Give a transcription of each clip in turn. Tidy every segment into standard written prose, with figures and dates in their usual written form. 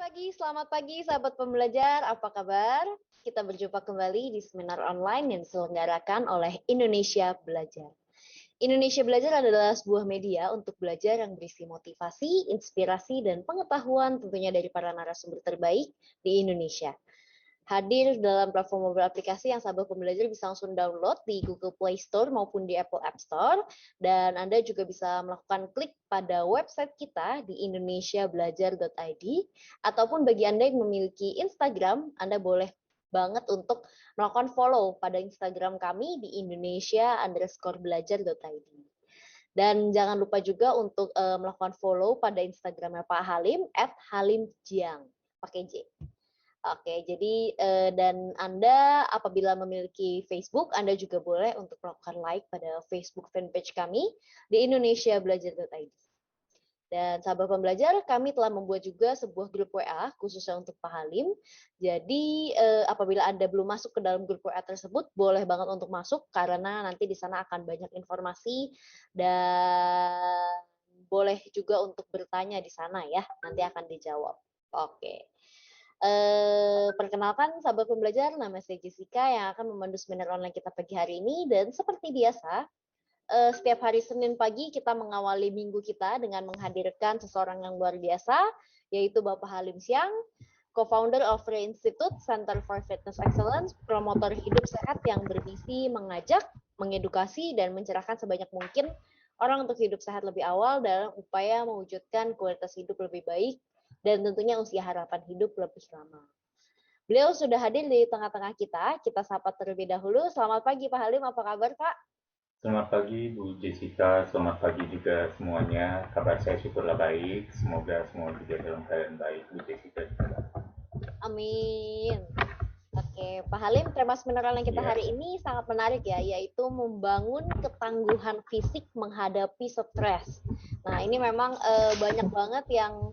Selamat pagi sahabat pembelajar, apa kabar? Kita berjumpa kembali di seminar online yang diselenggarakan oleh Indonesia Belajar. Indonesia Belajar adalah sebuah media untuk belajar yang berisi motivasi, inspirasi, dan pengetahuan tentunya dari para narasumber terbaik di Indonesia. Hadir dalam platform mobile aplikasi yang sahabat pembelajar bisa langsung download di Google Play Store maupun di Apple App Store. Dan Anda juga bisa melakukan klik pada website kita di indonesiabelajar.id. Ataupun bagi Anda yang memiliki Instagram, Anda boleh banget untuk melakukan follow pada Instagram kami di indonesia_belajar.id. Dan jangan lupa juga untuk melakukan follow pada Instagramnya Pak Halim, @halimjiang, pakai J. Oke, jadi dan Anda apabila memiliki Facebook, Anda juga boleh untuk melakukan like pada Facebook fanpage kami di indonesiabelajar.id. Dan sahabat pembelajar, kami telah membuat juga sebuah grup WA khususnya untuk Pak Halim. Jadi apabila Anda belum masuk ke dalam grup WA tersebut, boleh banget untuk masuk karena nanti di sana akan banyak informasi dan boleh juga untuk bertanya di sana ya, nanti akan dijawab. Oke. Perkenalkan sahabat pembelajar, nama saya Jessica yang akan memandu seminar online kita pagi hari ini. Dan seperti biasa, setiap hari Senin pagi kita mengawali minggu kita dengan menghadirkan seseorang yang luar biasa, yaitu Bapak Halim Siang, co-founder of Free Institute, Center for Fitness Excellence, promotor hidup sehat yang bermisi mengajak, mengedukasi, dan mencerahkan sebanyak mungkin orang untuk hidup sehat lebih awal dalam upaya mewujudkan kualitas hidup lebih baik dan tentunya usia harapan hidup lebih lama. Beliau sudah hadir di tengah-tengah kita sapa terlebih dahulu. Selamat pagi Pak Halim, apa kabar Pak? Selamat pagi Bu Jessica, selamat pagi juga semuanya. Kabar saya syukurlah baik, semoga semua juga dalam keadaan baik Bu Jessica. Amin. Oke, Pak Halim, tema seminar yang kita hari ini sangat menarik ya, yaitu membangun ketangguhan fisik menghadapi stres. Nah, ini memang banyak banget yang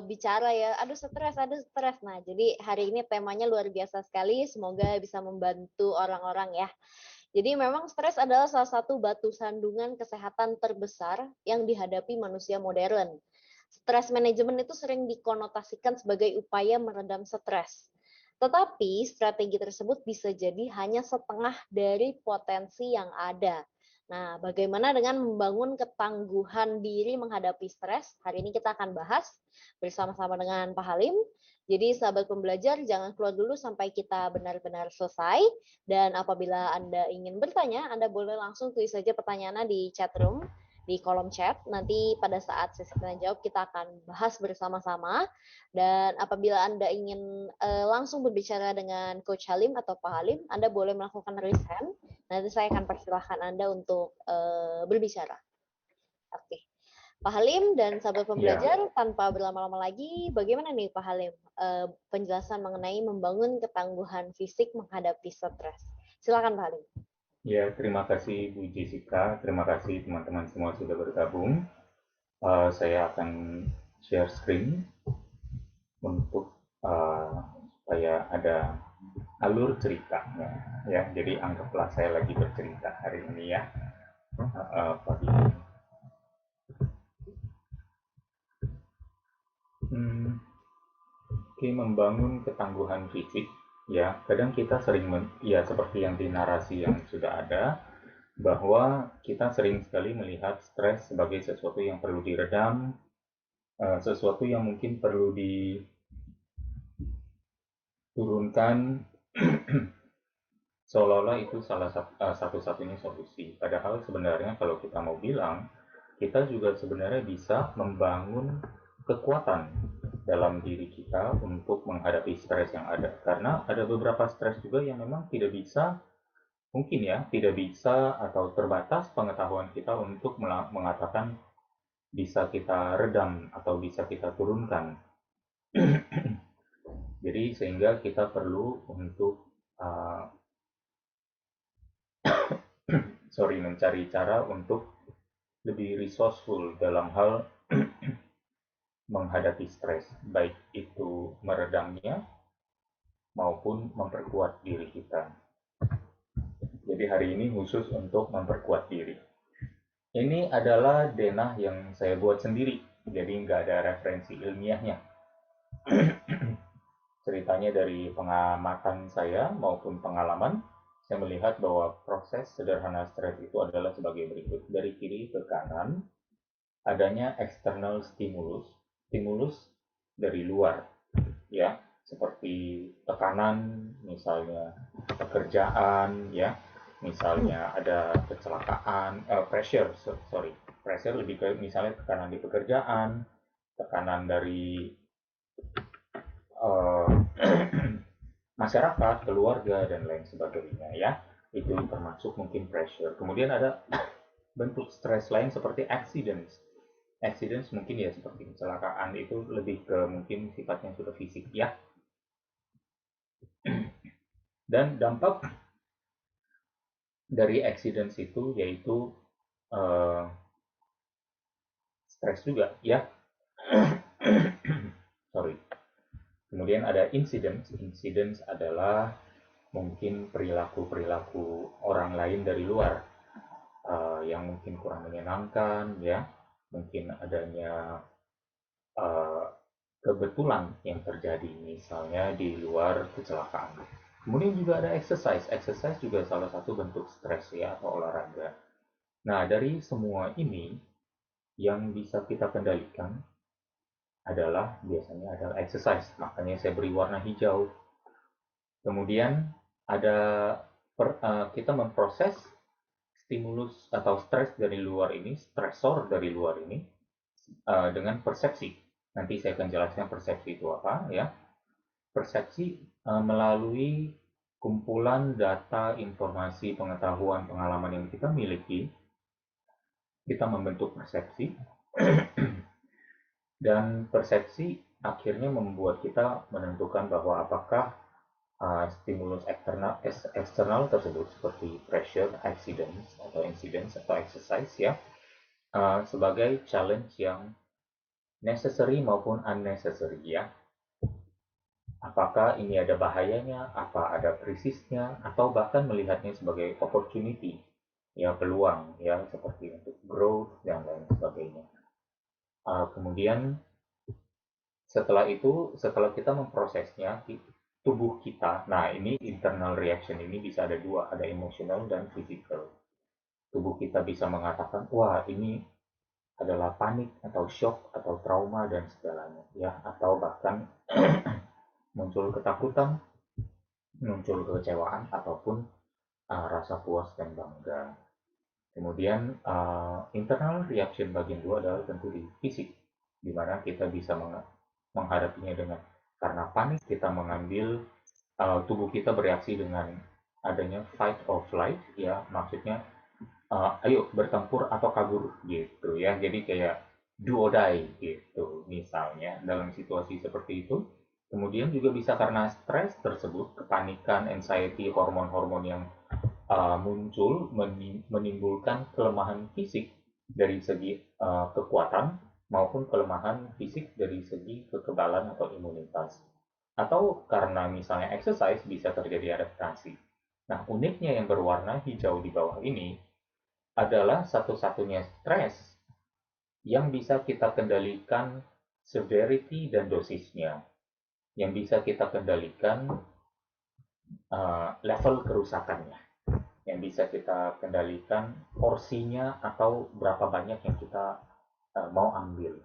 bicara ya, aduh stres. Nah, jadi hari ini temanya luar biasa sekali, semoga bisa membantu orang-orang ya. Jadi memang stres adalah salah satu batu sandungan kesehatan terbesar yang dihadapi manusia modern. Stres manajemen itu sering dikonotasikan sebagai upaya meredam stres. Tetapi strategi tersebut bisa jadi hanya setengah dari potensi yang ada. Nah, bagaimana dengan membangun ketangguhan diri menghadapi stres? Hari ini kita akan bahas bersama-sama dengan Pak Halim. Jadi sahabat pembelajar jangan keluar dulu sampai kita benar-benar selesai. Dan apabila Anda ingin bertanya, Anda boleh langsung tulis saja pertanyaannya di chat room, di kolom chat. Nanti pada saat sesi tanya jawab kita akan bahas bersama-sama. Dan apabila Anda ingin langsung berbicara dengan Coach Halim atau Pak Halim, Anda boleh melakukan raise hand. Nanti saya akan persilahkan Anda untuk berbicara. Oke. Pak Halim dan sahabat pembelajar, tanpa berlama-lama lagi, bagaimana nih Pak Halim penjelasan mengenai membangun ketangguhan fisik menghadapi stres? Silakan Pak Halim. Ya, terima kasih Bu Jessica, terima kasih teman-teman semua sudah bergabung. Saya akan share screen untuk supaya ada alur ceritanya, ya. Jadi anggaplah saya lagi bercerita hari ini ya, pagi ini. Oke, membangun ketangguhan fisik, ya. Kadang kita sering, ya seperti yang di narasi yang sudah ada, bahwa kita sering sekali melihat stres sebagai sesuatu yang perlu diredam, sesuatu yang mungkin perlu diturunkan, seolah-olah itu salah satu-satunya solusi. Padahal sebenarnya kalau kita mau bilang, kita juga sebenarnya bisa membangun kekuatan dalam diri kita untuk menghadapi stres yang ada. Karena ada beberapa stres juga yang memang tidak bisa, mungkin ya, tidak bisa atau terbatas pengetahuan kita untuk mengatakan bisa kita redam atau bisa kita turunkan. Jadi sehingga kita perlu untuk mencari cara untuk lebih resourceful dalam hal menghadapi stres, baik itu meredamnya maupun memperkuat diri kita. Jadi hari ini khusus untuk memperkuat diri. Ini adalah denah yang saya buat sendiri, jadi nggak ada referensi ilmiahnya. Ceritanya dari pengamatan saya maupun pengalaman, saya melihat bahwa proses sederhana stres itu adalah sebagai berikut. Dari kiri ke kanan, adanya external stimulus, stimulus dari luar, ya, seperti tekanan, misalnya pekerjaan, ya, misalnya ada kecelakaan, pressure lebih ke misalnya tekanan di pekerjaan, tekanan dari eh, masyarakat, keluarga, dan lain sebagainya, ya. Itu termasuk mungkin pressure. Kemudian ada bentuk stres lain seperti accidents. Accidents mungkin ya seperti kecelakaan, itu lebih ke mungkin sifatnya sudah fisik, ya. Dan dampak dari accidents itu yaitu uh, stres juga, ya. Sorry. Kemudian ada incidents. Incidents adalah mungkin perilaku-perilaku orang lain dari luar yang mungkin kurang menyenangkan, ya. Mungkin adanya uh, kebetulan yang terjadi, misalnya di luar kecelakaan. Kemudian juga ada exercise. Exercise juga salah satu bentuk stres, ya, atau olahraga. Nah, dari semua ini yang bisa kita kendalikan biasanya adalah exercise. Makanya saya beri warna hijau. Kemudian ada kita memproses stimulus atau stres dari luar ini, stresor dari luar ini dengan persepsi. Nanti saya akan jelaskan persepsi itu apa, ya. Persepsi melalui kumpulan data, informasi, pengetahuan, pengalaman yang kita miliki, kita membentuk persepsi, dan persepsi akhirnya membuat kita menentukan bahwa apakah stimulus eksternal tersebut seperti pressure, accidents atau incidents atau exercise, ya, sebagai challenge yang necessary maupun unnecessary, ya. Apakah ini ada bahayanya, apa ada krisisnya, atau bahkan melihatnya sebagai opportunity, ya, peluang, ya, seperti untuk growth dan lain sebagainya. Kemudian setelah kita memprosesnya, tubuh kita, nah ini internal reaction ini bisa ada dua, ada emotional dan physical. Tubuh kita bisa mengatakan, wah ini adalah panik atau shock atau trauma dan segalanya, ya, atau bahkan muncul ketakutan, muncul kekecewaan, ataupun rasa puas dan bangga. Kemudian internal reaction bagian dua adalah tentu di fisik, di mana kita bisa menghadapinya dengan karena panik kita mengambil tubuh kita bereaksi dengan adanya fight or flight, ya, maksudnya ayo bertempur atau kabur gitu, ya. Jadi kayak do or die gitu misalnya dalam situasi seperti itu. Kemudian juga bisa karena stres tersebut, kepanikan, anxiety, hormon-hormon yang muncul menimbulkan kelemahan fisik dari segi kekuatan maupun kelemahan fisik dari segi kekebalan atau imunitas. Atau karena misalnya exercise bisa terjadi adaptasi. Nah, uniknya yang berwarna hijau di bawah ini adalah satu-satunya stres yang bisa kita kendalikan severity dan dosisnya. Yang bisa kita kendalikan level kerusakannya. Yang bisa kita kendalikan porsinya atau berapa banyak yang kita mau ambil.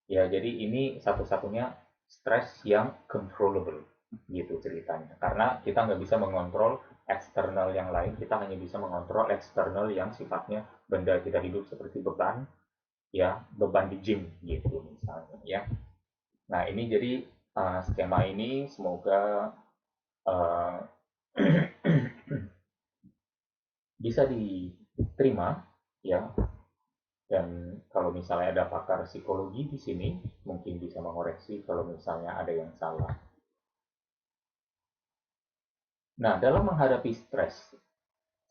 Ya, jadi ini satu-satunya stres yang controllable gitu ceritanya. Karena kita nggak bisa mengontrol eksternal yang lain, kita hanya bisa mengontrol eksternal yang sifatnya benda kita hidup seperti beban, ya, beban di gym gitu misalnya, ya. Nah, ini jadi skema ini semoga uh, bisa diterima, ya. Dan kalau misalnya ada pakar psikologi di sini, mungkin bisa mengoreksi kalau misalnya ada yang salah. Nah, dalam menghadapi stres,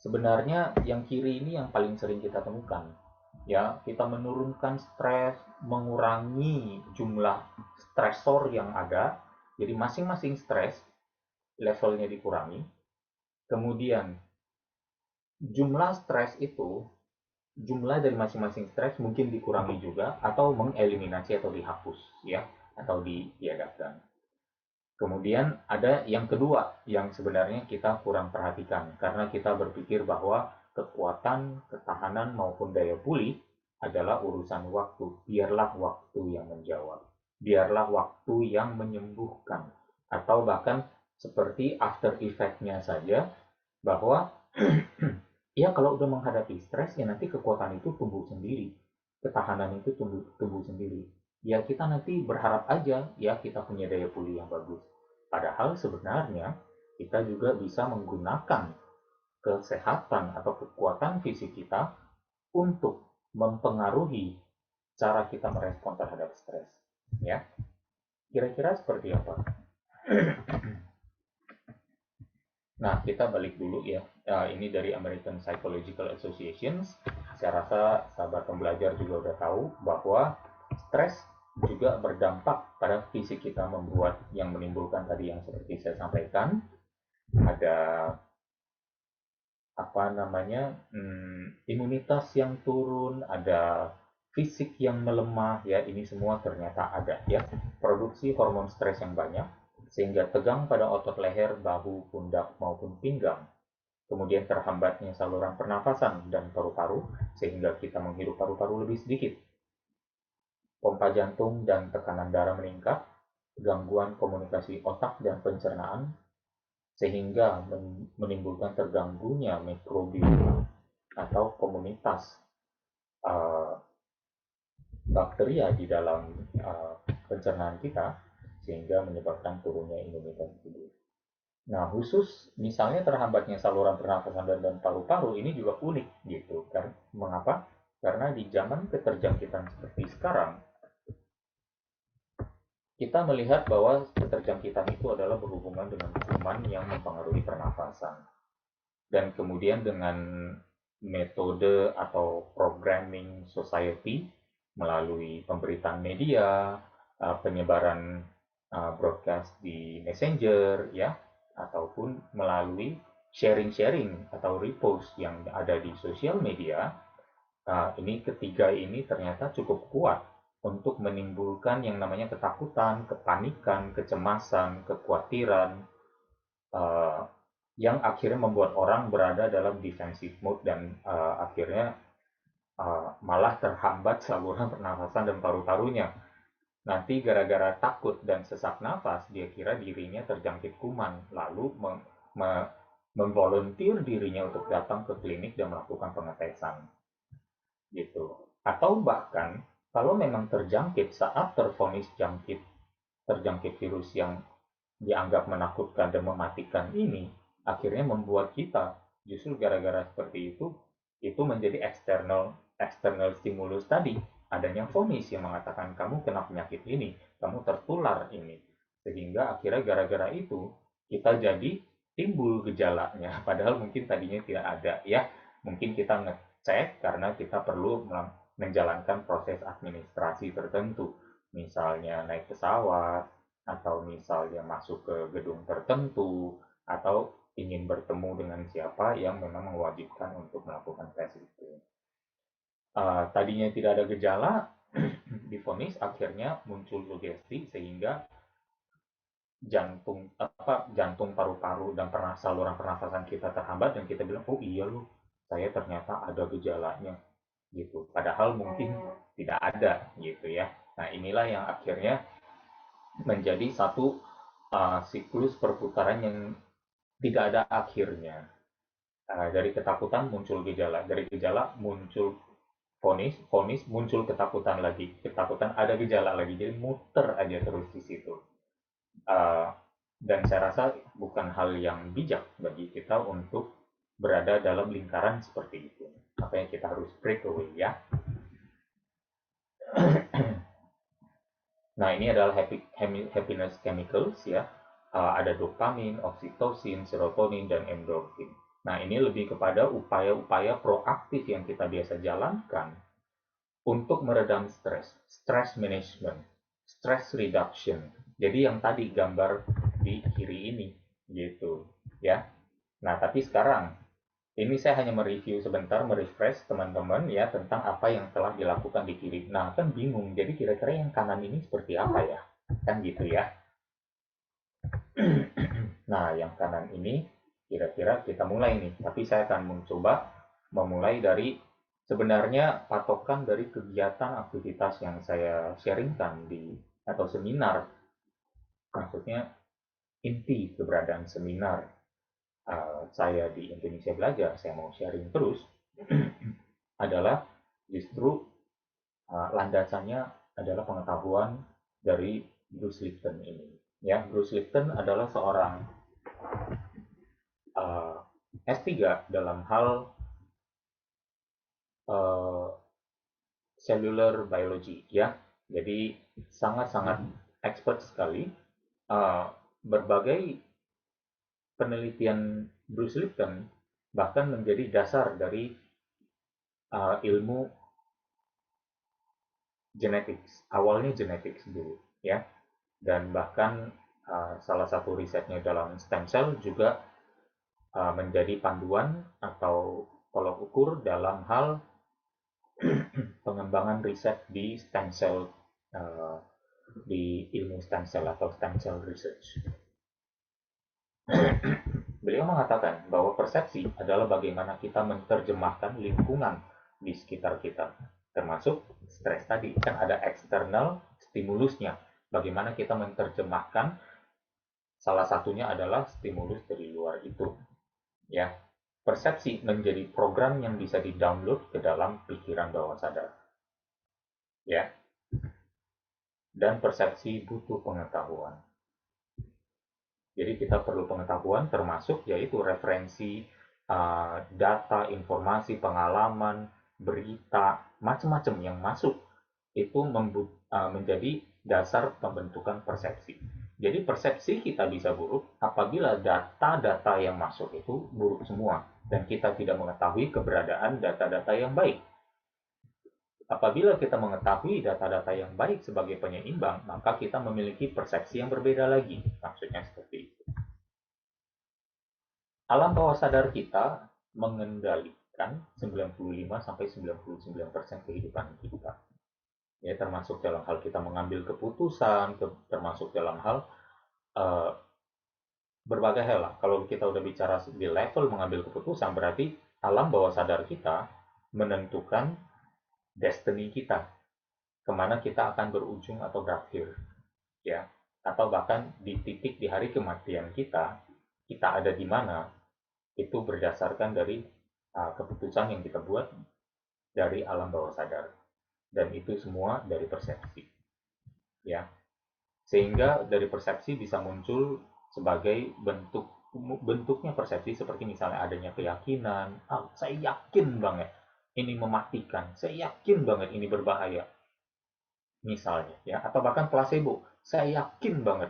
sebenarnya yang kiri ini yang paling sering kita temukan. Ya, kita menurunkan stres, mengurangi jumlah stresor yang ada. Jadi masing-masing stres levelnya dikurangi. Kemudian jumlah stres itu, jumlah dari masing-masing stres mungkin dikurangi juga atau mengeliminasi atau dihapus, ya. atau ditiadakan. Kemudian ada yang kedua yang sebenarnya kita kurang perhatikan karena kita berpikir bahwa kekuatan, ketahanan maupun daya pulih adalah urusan waktu. Biarlah waktu yang menjawab. Biarlah waktu yang menyembuhkan. Atau bahkan seperti after effect-nya saja bahwa ya kalau udah menghadapi stres ya nanti kekuatan itu tumbuh sendiri. Ketahanan itu tumbuh sendiri. Ya kita nanti berharap aja ya kita punya daya pulih yang bagus. Padahal sebenarnya kita juga bisa menggunakan kesehatan atau kekuatan fisik kita untuk mempengaruhi cara kita merespon terhadap stres. Ya, kira-kira seperti apa? Nah, kita balik dulu ya. Ini dari American Psychological Association. Saya rasa sahabat pembelajar juga udah tahu bahwa stres juga berdampak pada fisik kita, membuat yang menimbulkan tadi yang seperti saya sampaikan, ada apa namanya imunitas yang turun, ada fisik yang melemah, ya ini semua ternyata ada ya, produksi hormon stres yang banyak sehingga tegang pada otot leher, bahu, pundak maupun pinggang. Kemudian terhambatnya saluran pernafasan dan paru-paru sehingga kita menghirup paru-paru lebih sedikit. Pompa jantung dan tekanan darah meningkat, gangguan komunikasi otak dan pencernaan sehingga menimbulkan terganggunya mikrobiota atau komunitas uh, bakteria di dalam pencernaan kita sehingga menyebabkan turunnya imunitas tubuh. Nah, khusus misalnya terhambatnya saluran pernafasan dan paru-paru ini juga unik gitu kan. Mengapa? Karena di zaman keterjangkitan seperti sekarang, kita melihat bahwa keterjangkitan itu adalah berhubungan dengan kuman yang mempengaruhi pernafasan. Dan kemudian dengan metode atau programming society melalui pemberitaan media, penyebaran broadcast di messenger ya, ataupun melalui sharing-sharing atau repost yang ada di sosial media. Ini ketiga ini ternyata cukup kuat untuk menimbulkan yang namanya ketakutan, kepanikan, kecemasan, kekhawatiran, yang akhirnya membuat orang berada dalam defensive mode dan akhirnya malah terhambat saluran pernafasan dan paru-parunya. Nanti gara-gara takut dan sesak nafas, dia kira dirinya terjangkit kuman, lalu memvolunteer dirinya untuk datang ke klinik dan melakukan pengetesan. Gitu. Atau bahkan kalau memang terjangkit saat tervonis terjangkit virus yang dianggap menakutkan dan mematikan ini, akhirnya membuat kita justru gara-gara seperti itu menjadi external stimulus tadi, adanya vonis yang mengatakan kamu kena penyakit ini, kamu tertular ini, sehingga akhirnya gara-gara itu kita jadi timbul gejalanya, padahal mungkin tadinya tidak ada ya, mungkin kita ngecek karena kita perlu menjalankan proses administrasi tertentu, misalnya naik pesawat, atau misalnya masuk ke gedung tertentu, atau ingin bertemu dengan siapa yang memang mewajibkan untuk melakukan tes itu. Tadinya tidak ada gejala, difonis akhirnya muncul sugesti sehingga jantung paru-paru dan saluran pernafasan kita terhambat dan kita bilang oh iya loh saya ternyata ada gejalanya gitu, padahal mungkin tidak ada gitu ya. Nah inilah yang akhirnya menjadi satu siklus perputaran yang tidak ada akhirnya. Dari ketakutan muncul gejala, dari gejala muncul vonis muncul ketakutan lagi, ketakutan ada gejala lagi, jadi muter aja terus di situ. Uh, dan saya rasa bukan hal yang bijak bagi kita untuk berada dalam lingkaran seperti itu. Makanya kita harus break away ya. Nah, ini adalah happiness chemicals ya. Ada dopamin, oksitosin, serotonin, dan endorfin. Nah, ini lebih kepada upaya-upaya proaktif yang kita biasa jalankan untuk meredam stres, stress management, stress reduction. Jadi yang tadi gambar di kiri ini gitu, ya. Nah, tapi sekarang ini saya hanya mereview sebentar, merefresh teman-teman ya tentang apa yang telah dilakukan di kiri. Nah, kan bingung. Jadi kira-kira yang kanan ini seperti apa ya? Kan gitu ya. Nah, yang kanan ini kira-kira kita mulai nih, tapi saya akan mencoba memulai dari sebenarnya patokan dari kegiatan aktivitas yang saya sharingkan di atau seminar, maksudnya inti keberadaan seminar saya di Indonesia Belajar, saya mau sharing terus adalah justru landasannya adalah pengetahuan dari Bruce Lipton ini. Ya, Bruce Lipton adalah seorang uh, S3 dalam hal uh, cellular biology, ya. Jadi sangat-sangat expert sekali. Uh, Berbagai penelitian Bruce Lipton bahkan menjadi dasar dari ilmu genetics. Awalnya genetics dulu, ya. Dan bahkan salah satu risetnya dalam stem cell juga menjadi panduan atau tolok ukur dalam hal pengembangan riset di stem cell uh, di ilmu stem cell atau stem cell research. Beliau mengatakan bahwa persepsi adalah bagaimana kita menerjemahkan lingkungan di sekitar kita, termasuk stres tadi. Kan ada eksternal stimulusnya. Bagaimana kita menerjemahkan, salah satunya adalah stimulus dari luar itu. Ya, persepsi menjadi program yang bisa di-download ke dalam pikiran bawah sadar. Ya, dan persepsi butuh pengetahuan. Jadi kita perlu pengetahuan termasuk yaitu referensi, data, informasi, pengalaman, berita, macam-macam yang masuk itu menjadi dasar pembentukan persepsi. Jadi persepsi kita bisa buruk apabila data-data yang masuk itu buruk semua dan kita tidak mengetahui keberadaan data-data yang baik. Apabila kita mengetahui data-data yang baik sebagai penyeimbang, maka kita memiliki persepsi yang berbeda lagi. Maksudnya seperti itu. Alam bawah sadar kita mengendalikan 95-99% kehidupan kita. Ya, termasuk dalam hal kita mengambil keputusan, termasuk dalam hal uh, berbagai hal lah. Kalau kita udah bicara di level mengambil keputusan, berarti alam bawah sadar kita menentukan destiny kita, kemana kita akan berujung atau berakhir, ya, atau bahkan di titik di hari kematian kita ada di mana, itu berdasarkan dari keputusan yang kita buat dari alam bawah sadar, dan itu semua dari persepsi, ya. Sehingga dari persepsi bisa muncul sebagai bentuknya persepsi seperti misalnya adanya keyakinan, saya yakin banget ini mematikan, saya yakin banget ini berbahaya, misalnya, ya, atau bahkan placebo, saya yakin banget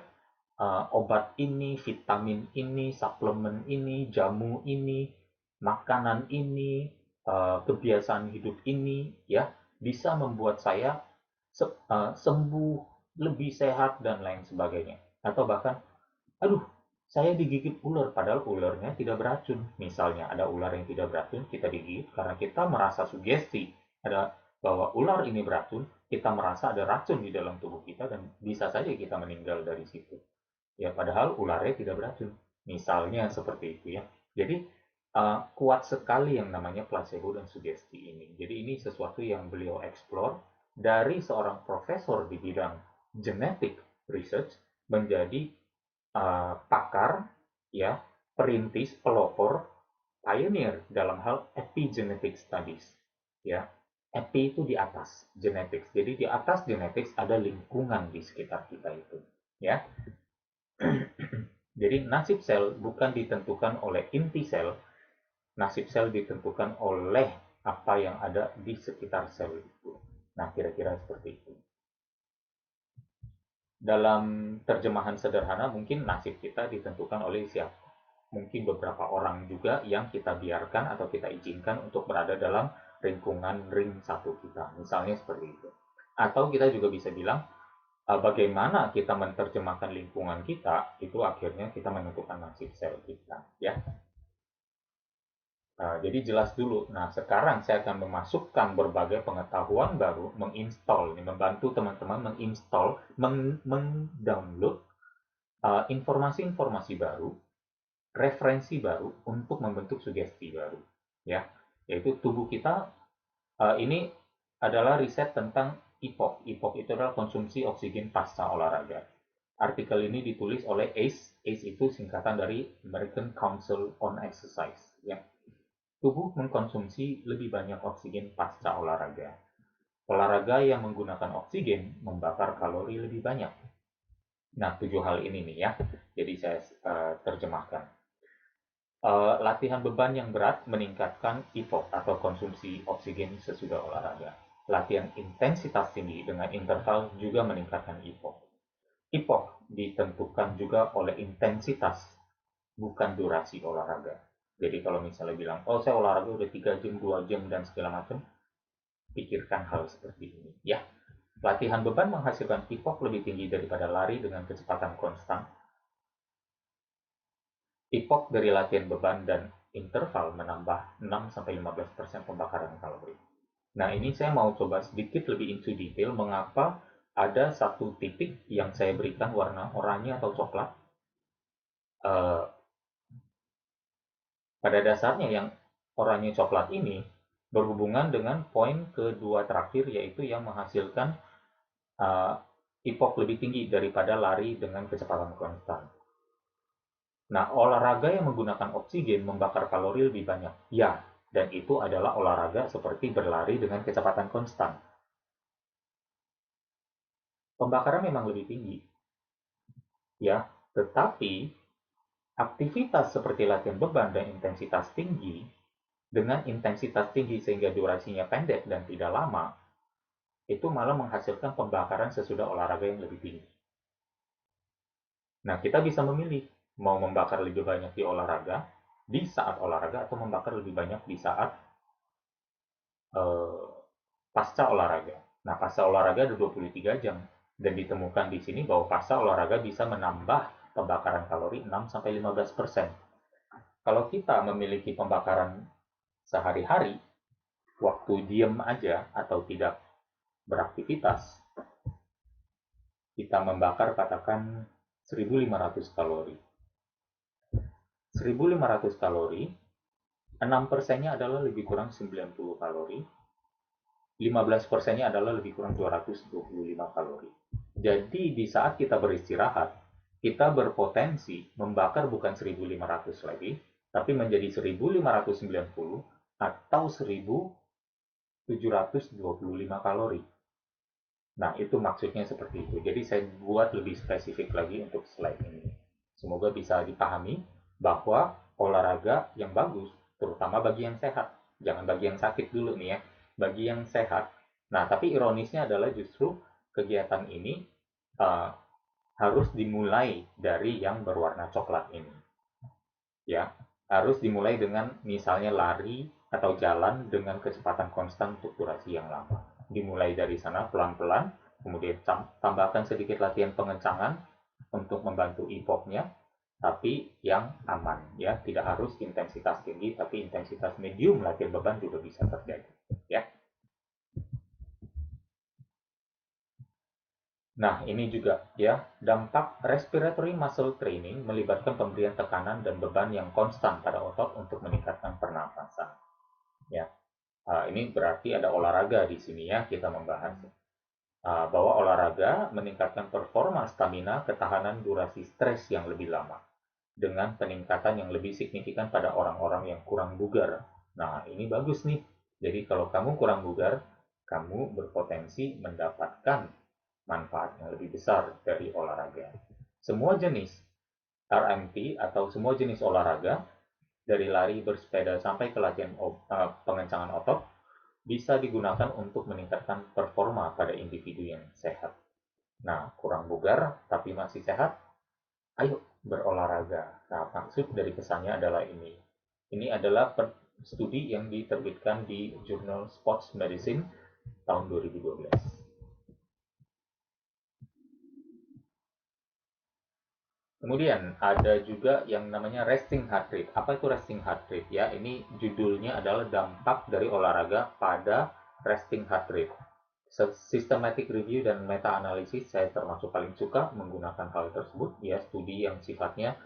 obat ini, vitamin ini, suplemen ini, jamu ini, makanan ini, kebiasaan hidup ini, ya, bisa membuat saya sembuh, lebih sehat dan lain sebagainya. Atau bahkan, aduh, saya digigit ular, padahal ularnya tidak beracun. Misalnya ada ular yang tidak beracun, kita digigit karena kita merasa sugesti ada bahwa ular ini beracun, kita merasa ada racun di dalam tubuh kita dan bisa saja kita meninggal dari situ. Ya, padahal ularnya tidak beracun. Misalnya seperti itu ya. Jadi kuat sekali yang namanya placebo dan sugesti ini. Jadi ini sesuatu yang beliau explore dari seorang profesor di bidang genetic research menjadi pakar, ya, perintis, pelopor, pioneer dalam hal epigenetic studies, ya. Epi itu di atas genetics. Jadi di atas genetics ada lingkungan di sekitar kita itu, ya. Jadi nasib sel bukan ditentukan oleh inti sel, nasib sel ditentukan oleh apa yang ada di sekitar sel itu. Nah, kira-kira seperti itu. Dalam terjemahan sederhana, mungkin nasib kita ditentukan oleh siapa? Mungkin beberapa orang juga yang kita biarkan atau kita izinkan untuk berada dalam lingkungan ring satu kita. Misalnya seperti itu. Atau kita juga bisa bilang, bagaimana kita menerjemahkan lingkungan kita, itu akhirnya kita menentukan nasib sel kita. Ya. Jadi jelas dulu. Nah, sekarang saya akan memasukkan berbagai pengetahuan baru, menginstall, ini membantu teman-teman menginstall, mendownload informasi-informasi baru, referensi baru untuk membentuk sugesti baru. Ya, yaitu tubuh kita ini adalah riset tentang EPOC. EPOC itu adalah konsumsi oksigen pasca olahraga. Artikel ini ditulis oleh ACE. ACE itu singkatan dari American Council on Exercise. Ya. Tubuh mengkonsumsi lebih banyak oksigen pasca olahraga. Olahraga yang menggunakan oksigen membakar kalori lebih banyak. Nah, 7 hal ini nih ya. Jadi saya terjemahkan. Latihan beban yang berat meningkatkan EPOC atau konsumsi oksigen sesudah olahraga. Latihan intensitas tinggi dengan interval juga meningkatkan EPOC. EPOC ditentukan juga oleh intensitas, bukan durasi olahraga. Jadi kalau misalnya bilang, oh saya olahraga udah 3 jam, 2 jam, dan segala macam, pikirkan hal seperti ini. Ya, latihan beban menghasilkan EPOC lebih tinggi daripada lari dengan kecepatan konstan. EPOC dari latihan beban dan interval menambah 6-15% pembakaran kalori. Nah, ini saya mau coba sedikit lebih into detail mengapa ada satu titik yang saya berikan warna oranye atau coklat. Uh, Pada dasarnya yang oranye coklat ini berhubungan dengan poin kedua terakhir, yaitu yang menghasilkan EPOC lebih tinggi daripada lari dengan kecepatan konstan. Nah, olahraga yang menggunakan oksigen membakar kalori lebih banyak. Ya, dan itu adalah olahraga seperti berlari dengan kecepatan konstan. Pembakaran memang lebih tinggi, ya, tetapi aktivitas seperti latihan beban dan intensitas tinggi dengan intensitas tinggi sehingga durasinya pendek dan tidak lama, itu malah menghasilkan pembakaran sesudah olahraga yang lebih tinggi. Nah, kita bisa memilih mau membakar lebih banyak di olahraga, di saat olahraga, atau membakar lebih banyak di saat eh, pasca olahraga. Nah, pasca olahraga ada 23 jam, dan ditemukan di sini bahwa pasca olahraga bisa menambah pembakaran kalori 6-15%. Kalau kita memiliki pembakaran sehari-hari, waktu diem aja atau tidak beraktivitas, kita membakar katakan 1.500 kalori. 1.500 kalori, 6%-nya adalah lebih kurang 90 kalori, 15%-nya adalah lebih kurang 225 kalori. Jadi di saat kita beristirahat, kita berpotensi membakar bukan 1.500 lagi, tapi menjadi 1.590 atau 1.725 kalori. Nah, itu maksudnya seperti itu. Jadi saya buat lebih spesifik lagi untuk slide ini. Semoga bisa dipahami bahwa olahraga yang bagus, terutama bagi yang sehat. Jangan bagi yang sakit dulu nih ya. Bagi yang sehat. Nah, tapi ironisnya adalah justru kegiatan ini uh, harus dimulai dari yang berwarna coklat ini. Ya, harus dimulai dengan misalnya lari atau jalan dengan kecepatan konstan untuk durasi yang lama. Dimulai dari sana pelan-pelan, kemudian tambahkan sedikit latihan pengencangan untuk membantu EPOC-nya, tapi yang aman ya, tidak harus intensitas tinggi, tapi intensitas medium latihan beban juga bisa terjadi ya. Nah, ini juga ya, dampak respiratory muscle training melibatkan pemberian tekanan dan beban yang konstan pada otot untuk meningkatkan pernapasan. Ya, ini berarti ada olahraga di sini ya, kita membahas bahwa olahraga meningkatkan performa stamina, ketahanan durasi stres yang lebih lama dengan peningkatan yang lebih signifikan pada orang-orang yang kurang bugar. Nah, ini bagus nih. Jadi kalau kamu kurang bugar, kamu berpotensi mendapatkan manfaat yang lebih besar dari olahraga. Semua jenis RMT atau semua jenis olahraga, dari lari, bersepeda, sampai ke latihan pengencangan otot, bisa digunakan untuk meningkatkan performa pada individu yang sehat. Nah, kurang bugar tapi masih sehat, ayo berolahraga. Nah, maksud dari pesannya adalah ini. Ini adalah studi yang diterbitkan di jurnal Sports Medicine tahun 2012. Kemudian ada juga yang namanya resting heart rate. Apa itu resting heart rate? Ya, ini judulnya adalah dampak dari olahraga pada resting heart rate. Systematic review dan meta analisis saya termasuk paling suka menggunakan hal tersebut, ya, studi yang sifatnya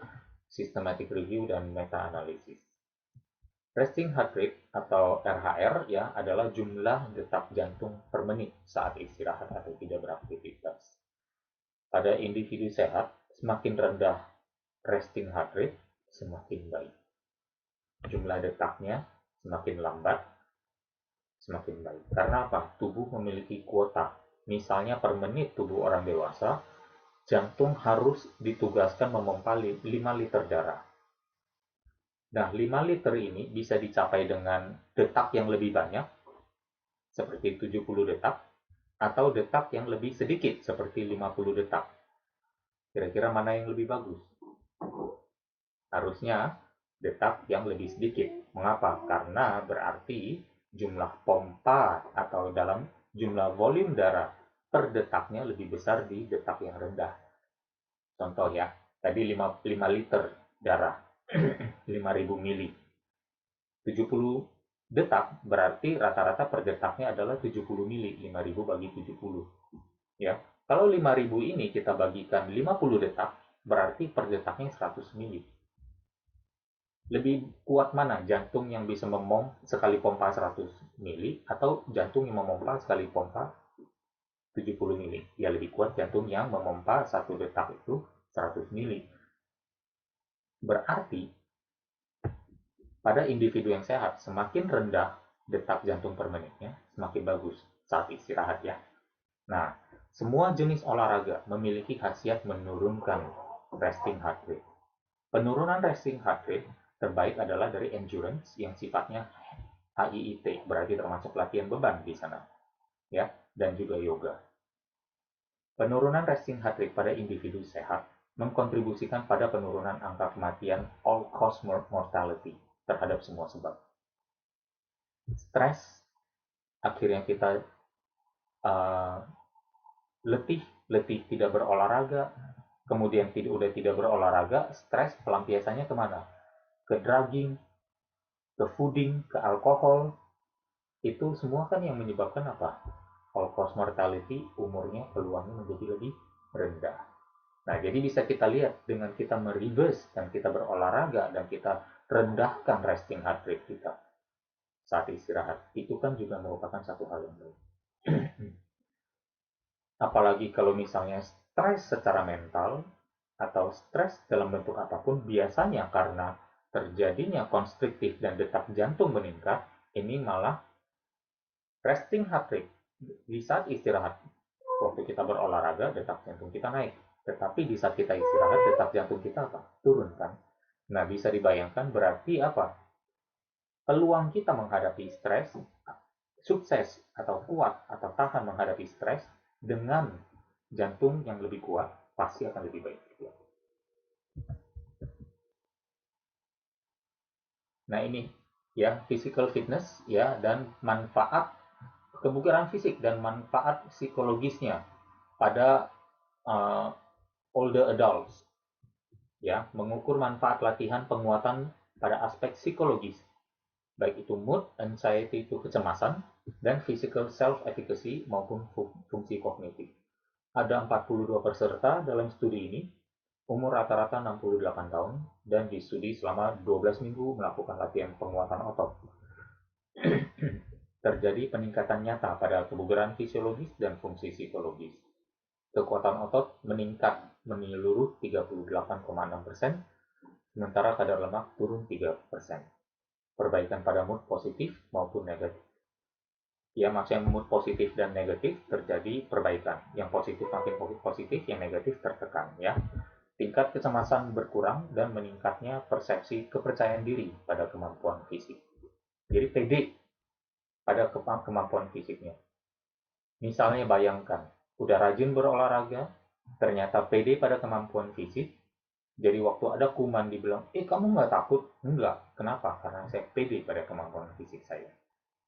systematic review dan meta analisis. Resting heart rate atau RHR ya adalah jumlah detak jantung per menit saat istirahat atau tidak beraktivitas. Pada individu sehat, semakin rendah resting heart rate, semakin baik. Jumlah detaknya semakin lambat, semakin baik. Karena apa? Tubuh memiliki kuota. Misalnya per menit tubuh orang dewasa, jantung harus ditugaskan memompa 5 liter darah. Nah, 5 liter ini bisa dicapai dengan detak yang lebih banyak, seperti 70 detak, atau detak yang lebih sedikit, seperti 50 detak. Kira-kira mana yang lebih bagus? Harusnya detak yang lebih sedikit. Mengapa? Karena berarti jumlah pompa atau dalam jumlah volume darah per detaknya lebih besar di detak yang rendah. Contoh ya, tadi 5 liter darah, 5.000 mili. 70 detak berarti rata-rata per detaknya adalah 70 mili, 5.000 bagi 70. Ya. Kalau 5.000 ini kita bagikan 50 detak, berarti per detaknya 100 mili. Lebih kuat mana? Jantung yang bisa sekali pompa 100 mili atau jantung yang memompa sekali pompa 70 mili? Ya lebih kuat jantung yang memompa satu detak itu 100 mili. Berarti pada individu yang sehat, semakin rendah detak jantung per menitnya, semakin bagus saat istirahat ya. Nah, semua jenis olahraga memiliki khasiat menurunkan resting heart rate. Penurunan resting heart rate terbaik adalah dari endurance yang sifatnya HIIT, berarti termasuk latihan beban di sana, ya, dan juga yoga. Penurunan resting heart rate pada individu sehat mengkontribusikan pada penurunan angka kematian all-cause mortality terhadap semua sebab. Stres, akhirnya kita uh, letih tidak berolahraga, kemudian udah tidak berolahraga, stres pelampiasannya kemana? Ke drugging, ke fooding, ke alkohol, itu semua kan yang menyebabkan apa? All cause mortality, umurnya peluangnya menjadi lebih rendah. Nah, jadi bisa kita lihat dengan kita mereverse dan kita berolahraga dan kita rendahkan resting heart rate kita saat istirahat, itu kan juga merupakan satu hal yang baik. Apalagi kalau misalnya stres secara mental atau stres dalam bentuk apapun, biasanya karena terjadinya konstriktif dan detak jantung meningkat, ini malah resting heart rate di saat istirahat. Waktu kita berolahraga, detak jantung kita naik. Tetapi di saat kita istirahat, detak jantung kita apa? Turun kan? Nah, bisa dibayangkan berarti apa? Peluang kita menghadapi stres, sukses atau kuat atau tahan menghadapi stres dengan jantung yang lebih kuat, pasti akan lebih baik. Nah, ini ya, physical fitness ya, dan manfaat kebugaran fisik dan manfaat psikologisnya pada uh, older adults, ya, mengukur manfaat latihan penguatan pada aspek psikologis, baik itu mood, anxiety itu kecemasan, dan physical self-efficacy maupun fungsi kognitif. Ada 42 peserta dalam studi ini, umur rata-rata 68 tahun, dan di studi selama 12 minggu melakukan latihan penguatan otot. Terjadi peningkatan nyata pada kebugaran fisiologis dan fungsi psikologis. Kekuatan otot meningkat menyeluruh 38,6%, sementara kadar lemak turun 3%. Perbaikan pada mood positif maupun negatif. Ya, maksudnya mood positif dan negatif terjadi perbaikan. Yang positif makin positif, yang negatif tertekan. Ya, tingkat kecemasan berkurang dan meningkatnya persepsi kepercayaan diri pada kemampuan fisik. Jadi pede pada kemampuan fisiknya. Misalnya bayangkan, udah rajin berolahraga, ternyata pede pada kemampuan fisik, jadi waktu ada kuman dibilang, kamu nggak takut? Enggak. Kenapa? Karena saya pede pada kemampuan fisik saya.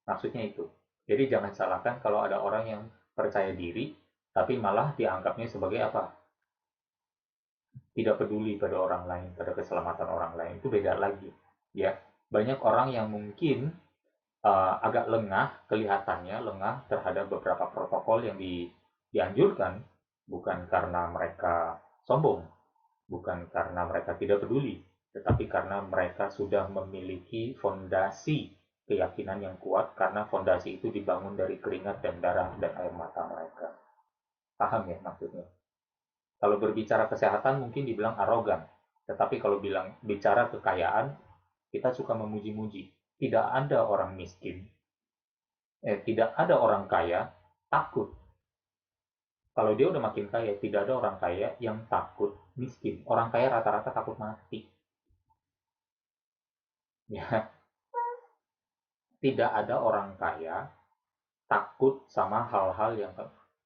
Maksudnya itu. Jadi jangan salahkan kalau ada orang yang percaya diri, tapi malah dianggapnya sebagai apa? tidak peduli pada orang lain, pada keselamatan orang lain, itu beda lagi. Ya, banyak orang yang mungkin agak lengah, kelihatannya lengah terhadap beberapa protokol yang dianjurkan, bukan karena mereka sombong, bukan karena mereka tidak peduli, tetapi karena mereka sudah memiliki fondasi keyakinan yang kuat, karena fondasi itu dibangun dari keringat dan darah dan air mata mereka. Paham ya maksudnya? Kalau berbicara kesehatan mungkin dibilang arogan, tetapi kalau bicara kekayaan, kita suka memuji-muji. Tidak ada orang miskin, tidak ada orang kaya takut. Kalau dia udah makin kaya, tidak ada orang kaya yang takut miskin. Orang kaya rata-rata takut mati. Ya, tidak ada orang kaya takut sama hal-hal yang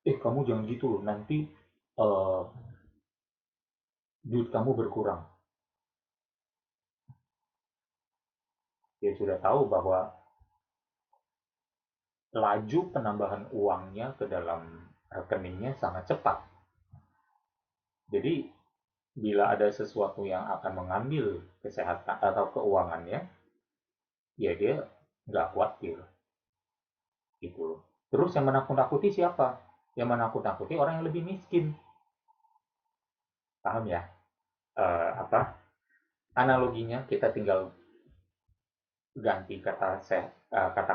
kamu jangan gitu loh, nanti uh, duit kamu berkurang. Dia sudah tahu bahwa laju penambahan uangnya ke dalam rekeningnya sangat cepat. Jadi bila ada sesuatu yang akan mengambil kesehatan atau keuangannya, ya dia nggak khawatir gitu. Terus yang menakut-nakuti siapa? Yang menakut-nakuti orang yang lebih miskin. Paham ya? Apa analoginya? Kita tinggal ganti kata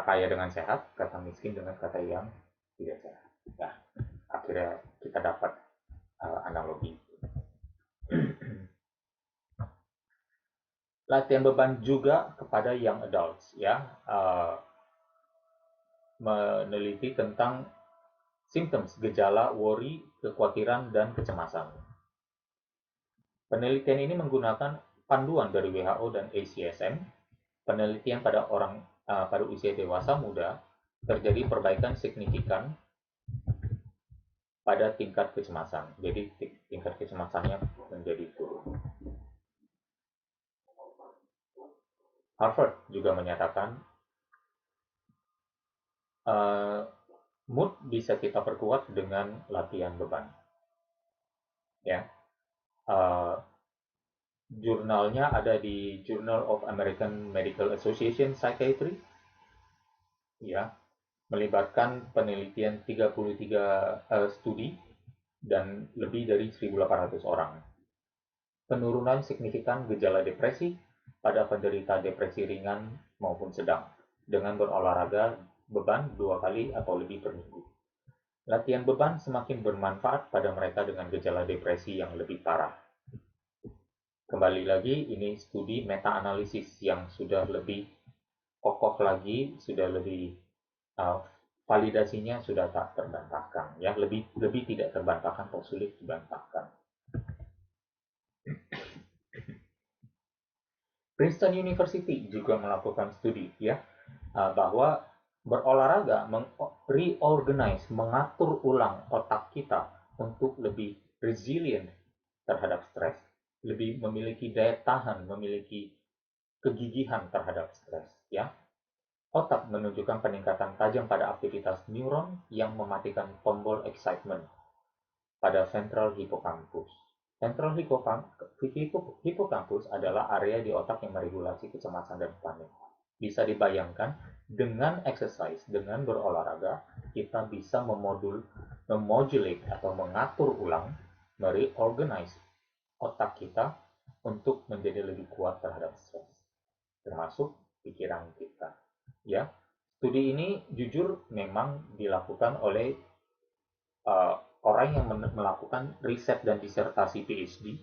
kaya dengan sehat, kata miskin dengan kata yang tidak sehat. Nah, akhirnya kita dapat analogi. Latihan beban juga kepada young adults, ya, meneliti tentang symptoms, gejala, worry, kekhawatiran, dan kecemasan. Penelitian ini menggunakan panduan dari WHO dan ACSM. Penelitian pada usia dewasa muda terjadi perbaikan signifikan pada tingkat kecemasan. Jadi tingkat kecemasannya menjadi turun. Harvard juga menyatakan mood bisa kita perkuat dengan latihan beban. Ya, jurnalnya ada di Journal of American Medical Association Psychiatry. Ya, melibatkan penelitian 33 studi dan lebih dari 1.800 orang. Penurunan signifikan gejala depresi pada penderita depresi ringan maupun sedang dengan berolahraga beban 2 kali atau lebih per minggu. Latihan beban semakin bermanfaat pada mereka dengan gejala depresi yang lebih parah. Kembali lagi, ini studi meta-analisis yang sudah lebih kokoh lagi, sudah lebih validasinya sudah tak terbantahkan, ya, lebih tidak terbantahkan atau sulit dibantahkan. Princeton University juga melakukan studi, ya, bahwa berolahraga reorganize, mengatur ulang otak kita untuk lebih resilient terhadap stres, lebih memiliki daya tahan, memiliki kegigihan terhadap stres, ya. Otak menunjukkan peningkatan tajam pada aktivitas neuron yang mematikan tombol excitement pada ventral hippocampus. Ventral hippocampus adalah area di otak yang meregulasi kecemasan dan panik. Bisa dibayangkan dengan exercise, dengan berolahraga, kita bisa memodulate atau mengatur ulang, mereorganize otak kita untuk menjadi lebih kuat terhadap stres, termasuk pikiran kita. Ya, studi ini jujur memang dilakukan oleh orang yang melakukan riset dan disertasi PhD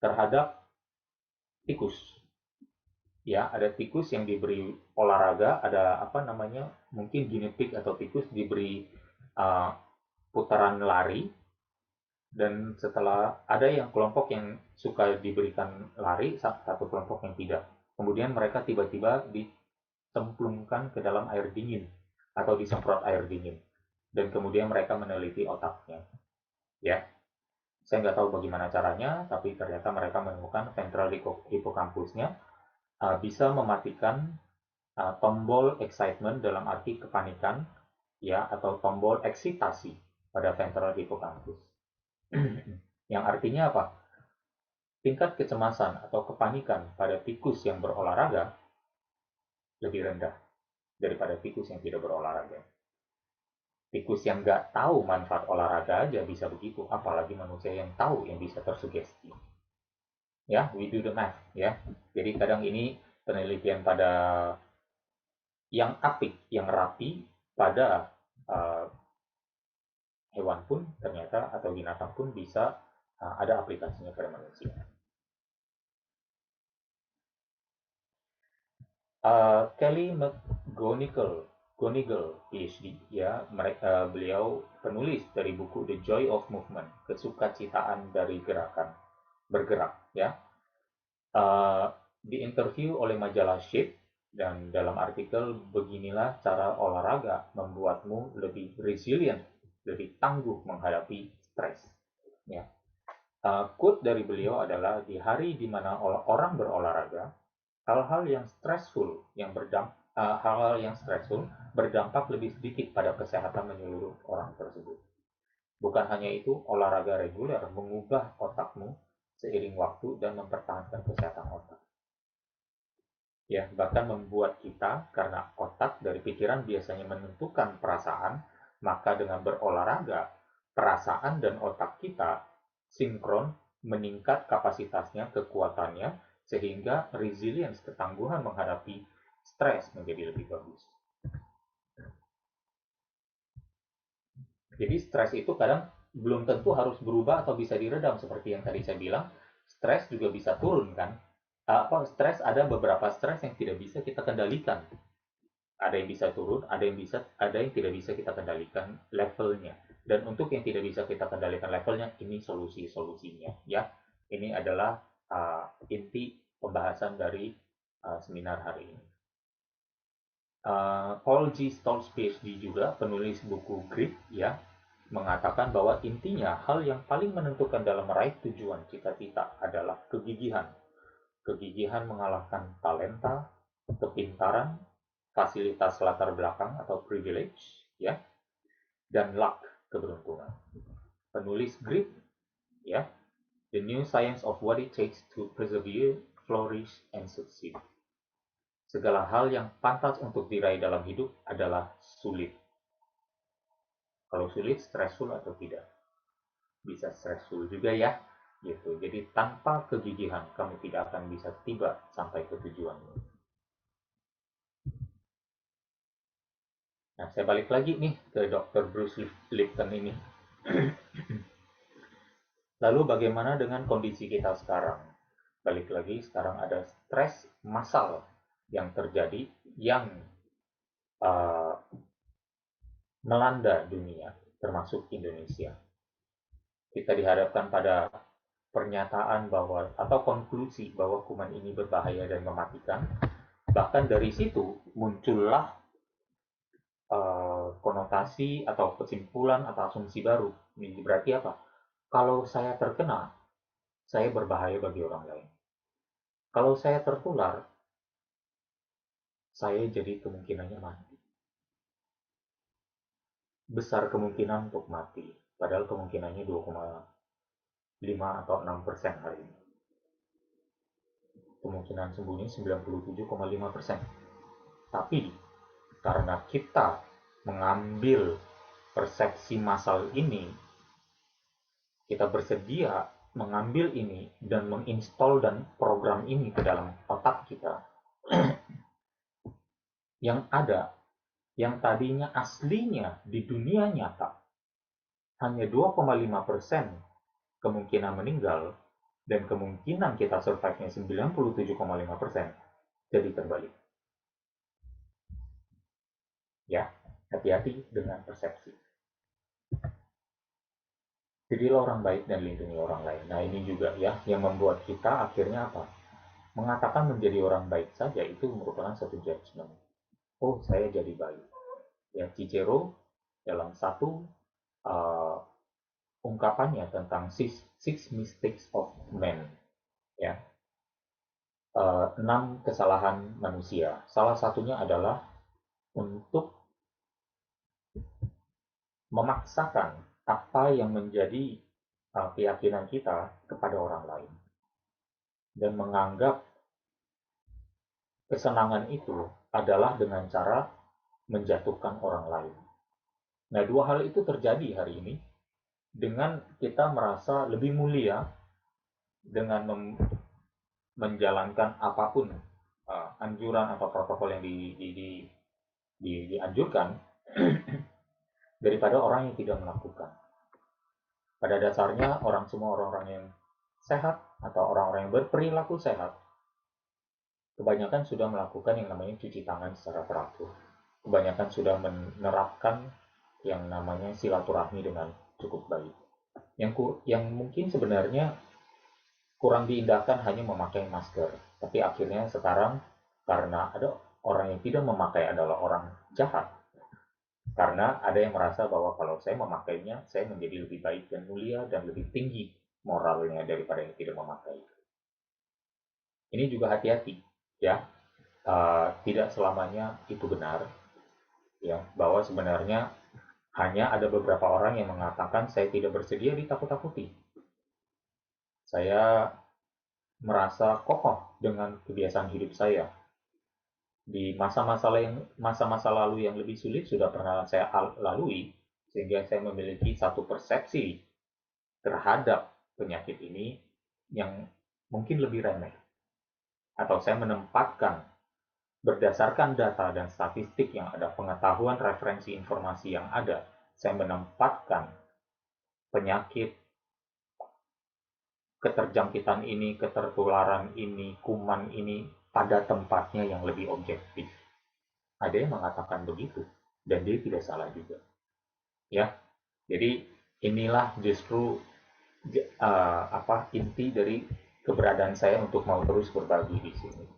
terhadap tikus. Ya, ada tikus yang diberi olahraga, ada apa namanya, mungkin guinea pig atau tikus diberi uh, putaran lari, dan setelah ada yang kelompok yang suka diberikan lari, satu kelompok yang tidak. Kemudian mereka tiba-tiba cemplungkan ke dalam air dingin atau disemprot air dingin, dan kemudian mereka meneliti otaknya. Ya, saya nggak tahu bagaimana caranya, tapi ternyata mereka menemukan ventral hippocampusnya bisa mematikan tombol excitement dalam arti kepanikan, ya, atau tombol eksitasi pada ventral hippocampus. Yang artinya apa? tingkat kecemasan atau kepanikan pada tikus yang berolahraga lebih rendah daripada tikus yang tidak berolahraga. Tikus yang nggak tahu manfaat olahraga aja bisa begitu, apalagi manusia yang tahu, yang bisa tersugesti. Ya, we do the math, ya. Jadi kadang ini penelitian pada yang apik, yang rapi pada uh, hewan pun ternyata atau binatang pun bisa ada aplikasinya pada manusia. Kelly McGonigal, PhD, ya, beliau penulis dari buku The Joy of Movement, kesukacitaan dari gerakan, bergerak, ya. Uh, Diinterview oleh majalah Shape dan dalam artikel beginilah cara olahraga membuatmu lebih resilient, lebih tangguh menghadapi stres. Ya. Quote dari beliau adalah di hari di mana orang berolahraga, hal-hal yang stressful berdampak lebih sedikit pada kesehatan menyeluruh orang tersebut. Bukan hanya itu, olahraga reguler mengubah otakmu seiring waktu dan mempertahankan kesehatan otak. Ya, bahkan membuat kita, karena otak dari pikiran biasanya menentukan perasaan, maka dengan berolahraga, perasaan dan otak kita sinkron, meningkat kapasitasnya, kekuatannya, sehingga resilience, ketangguhan menghadapi stres menjadi lebih bagus. Jadi stres itu kadang belum tentu harus berubah atau bisa diredam, seperti yang tadi saya bilang, stres juga bisa turun kan. Stres, ada beberapa stres yang tidak bisa kita kendalikan. Ada yang bisa turun, ada yang tidak bisa kita kendalikan levelnya. Dan untuk yang tidak bisa kita kendalikan levelnya, ini solusi-solusinya, ya. Ini adalah inti pembahasan dari seminar hari ini. Paul G. Stoltz PhD juga penulis buku Grit, ya, mengatakan bahwa intinya hal yang paling menentukan dalam meraih tujuan cita-cita adalah kegigihan. Kegigihan mengalahkan talenta, kepintaran, fasilitas latar belakang atau privilege, ya, dan luck, keberuntungan. Penulis Grit, ya, The New Science of What It Takes to Persevere, Flourish, and Succeed. Segala hal yang pantas untuk diraih dalam hidup adalah sulit. Kalau sulit, stressful atau tidak? Bisa stressful juga ya, gitu. Jadi tanpa kegigihan kamu tidak akan bisa tiba sampai ke tujuanmu. Nah, saya balik lagi nih ke Dr. Bruce Lipton ini. Lalu bagaimana dengan kondisi kita sekarang? Balik lagi, sekarang ada stres massal yang terjadi, yang uh, melanda dunia, termasuk Indonesia. Kita dihadapkan pada pernyataan bahwa atau konklusi bahwa kuman ini berbahaya dan mematikan. Bahkan dari situ muncullah konotasi atau kesimpulan atau asumsi baru. Ini berarti apa? Kalau saya terkena, saya berbahaya bagi orang lain. Kalau saya tertular, saya jadi kemungkinannya mati. Besar kemungkinan untuk mati. Padahal kemungkinannya 2,5 atau 6% hari ini. Kemungkinan sembuhnya 97,5%. Tapi karena kita mengambil persepsi massal ini, kita bersedia mengambil ini dan menginstal dan program ini ke dalam otak kita, yang ada, yang tadinya aslinya di dunia nyata hanya 2,5% kemungkinan meninggal dan kemungkinan kita survive-nya 97,5%, jadi terbalik. Ya, hati-hati dengan persepsi. Jadilah orang baik dan lindungi orang lain. Nah, ini juga ya yang membuat kita akhirnya apa? Mengatakan menjadi orang baik saja itu merupakan satu judgment. Oh, saya jadi baik. Ya, Cicero dalam satu uh, ungkapannya tentang six mistakes of men, ya, 6 kesalahan manusia. Salah satunya adalah untuk memaksakan apa yang menjadi keyakinan kita kepada orang lain. dan menganggap kesenangan itu adalah dengan cara menjatuhkan orang lain. Nah, dua hal itu terjadi hari ini dengan kita merasa lebih mulia dengan menjalankan apapun anjuran atau protokol yang dianjurkan daripada orang yang tidak melakukan. Pada dasarnya semua orang-orang yang sehat atau orang-orang yang berperilaku sehat kebanyakan sudah melakukan yang namanya cuci tangan secara teratur. Kebanyakan sudah menerapkan yang namanya silaturahmi dengan cukup baik. Yang mungkin sebenarnya kurang diindahkan hanya memakai masker. Tapi akhirnya sekarang karena ada orang yang tidak memakai adalah orang jahat. Karena ada yang merasa bahwa kalau saya memakainya, saya menjadi lebih baik dan mulia dan lebih tinggi moralnya daripada yang tidak memakai. Ini juga hati-hati, ya. Tidak selamanya itu benar, ya. Bahwa sebenarnya hanya ada beberapa orang yang mengatakan saya tidak bersedia ditakut-takuti. Saya merasa kokoh dengan kebiasaan hidup saya. Di masa-masa lalu yang lebih sulit sudah pernah saya lalui, sehingga saya memiliki satu persepsi terhadap penyakit ini yang mungkin lebih remeh. Atau saya menempatkan berdasarkan data dan statistik yang ada, pengetahuan referensi informasi yang ada, saya menempatkan penyakit, keterjangkitan ini, ketertularan ini, kuman ini pada tempatnya yang lebih objektif. Ada yang mengatakan begitu, dan dia tidak salah juga. Ya, jadi inilah justru inti dari keberadaan saya untuk mau terus berbagi di sini.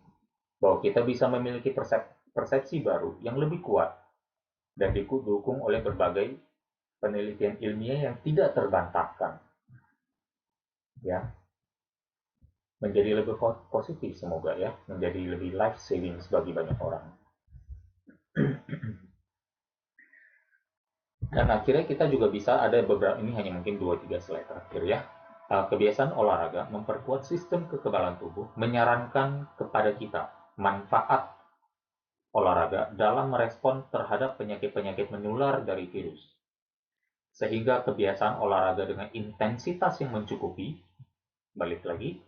Bahwa kita bisa memiliki persepsi baru yang lebih kuat dan didukung oleh berbagai penelitian ilmiah yang tidak terbantahkan. Ya, menjadi lebih positif semoga ya, menjadi lebih life saving bagi banyak orang. Dan akhirnya kita juga bisa ada beberapa, ini hanya mungkin 2-3 slide terakhir ya. Kebiasaan olahraga memperkuat sistem kekebalan tubuh, menyarankan kepada kita manfaat olahraga dalam merespon terhadap penyakit-penyakit menular dari virus. Sehingga kebiasaan olahraga dengan intensitas yang mencukupi, balik lagi,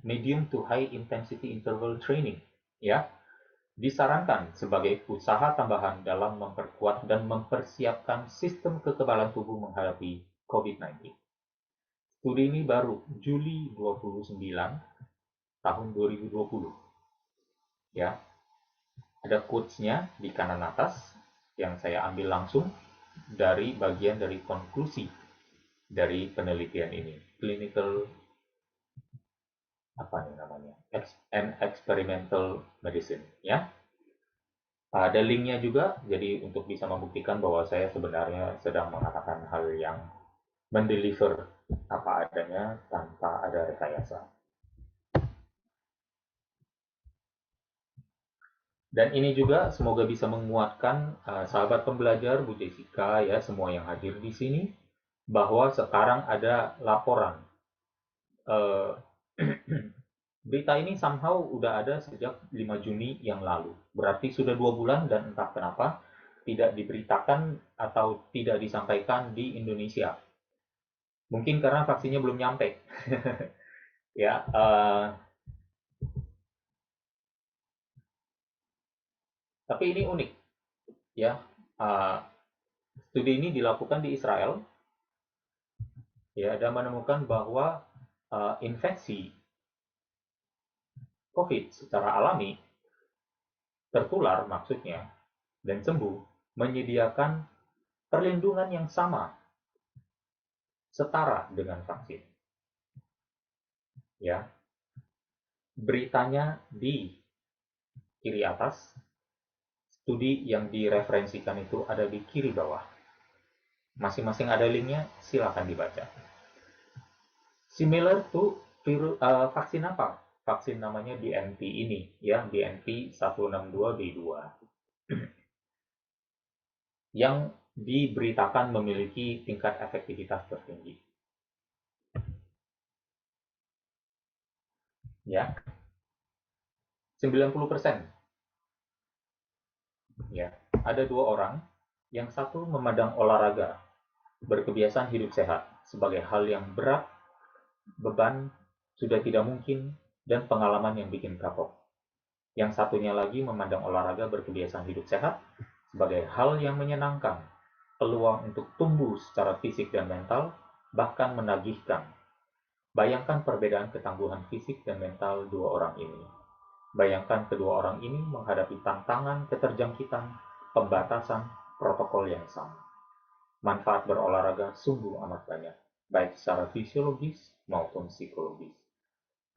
medium to high intensity interval training, ya, disarankan sebagai usaha tambahan dalam memperkuat dan mempersiapkan sistem kekebalan tubuh menghadapi COVID-19. Studi ini baru Juli 29 tahun 2020. Ya. Ada quotes-nya di kanan atas yang saya ambil langsung dari bagian dari konklusi dari penelitian ini. Clinical and experimental medicine, ya. Ada linknya juga, jadi untuk bisa membuktikan bahwa saya sebenarnya sedang mengatakan hal yang mendeliver apa adanya tanpa ada rekayasa. Dan ini juga semoga bisa menguatkan sahabat pembelajar Bu Jessica ya, semua yang hadir di sini, bahwa sekarang ada laporan. Berita ini somehow udah ada sejak 5 Juni yang lalu. Berarti sudah 2 bulan dan entah kenapa tidak diberitakan atau tidak disampaikan di Indonesia. Mungkin karena vaksinnya belum nyampe. Ya, tapi ini unik. Ya, studi ini dilakukan di Israel. Ya, dan menemukan bahwa infeksi COVID secara alami tertular maksudnya dan sembuh menyediakan perlindungan yang sama setara dengan vaksin. Ya. Beritanya di kiri atas, studi yang direferensikan itu ada di kiri bawah. Masing-masing ada linknya, silakan dibaca. Similar to vaksin apa? Vaksin namanya DNP ini, ya, DNP 162B2. Yang diberitakan memiliki tingkat efektivitas tertinggi. ya, 90%. Ya, ada dua orang, yang satu memandang olahraga, berkebiasaan hidup sehat sebagai hal yang berat, beban, sudah tidak mungkin, dan pengalaman yang bikin kapok. Yang satunya lagi memandang olahraga berkebiasaan hidup sehat sebagai hal yang menyenangkan, peluang untuk tumbuh secara fisik dan mental, bahkan menagihkan. Bayangkan perbedaan ketangguhan fisik dan mental dua orang ini. Bayangkan kedua orang ini menghadapi tantangan keterjangkitan, pembatasan, protokol yang sama. Manfaat berolahraga sungguh amat banyak, baik secara fisiologis maupun psikologis.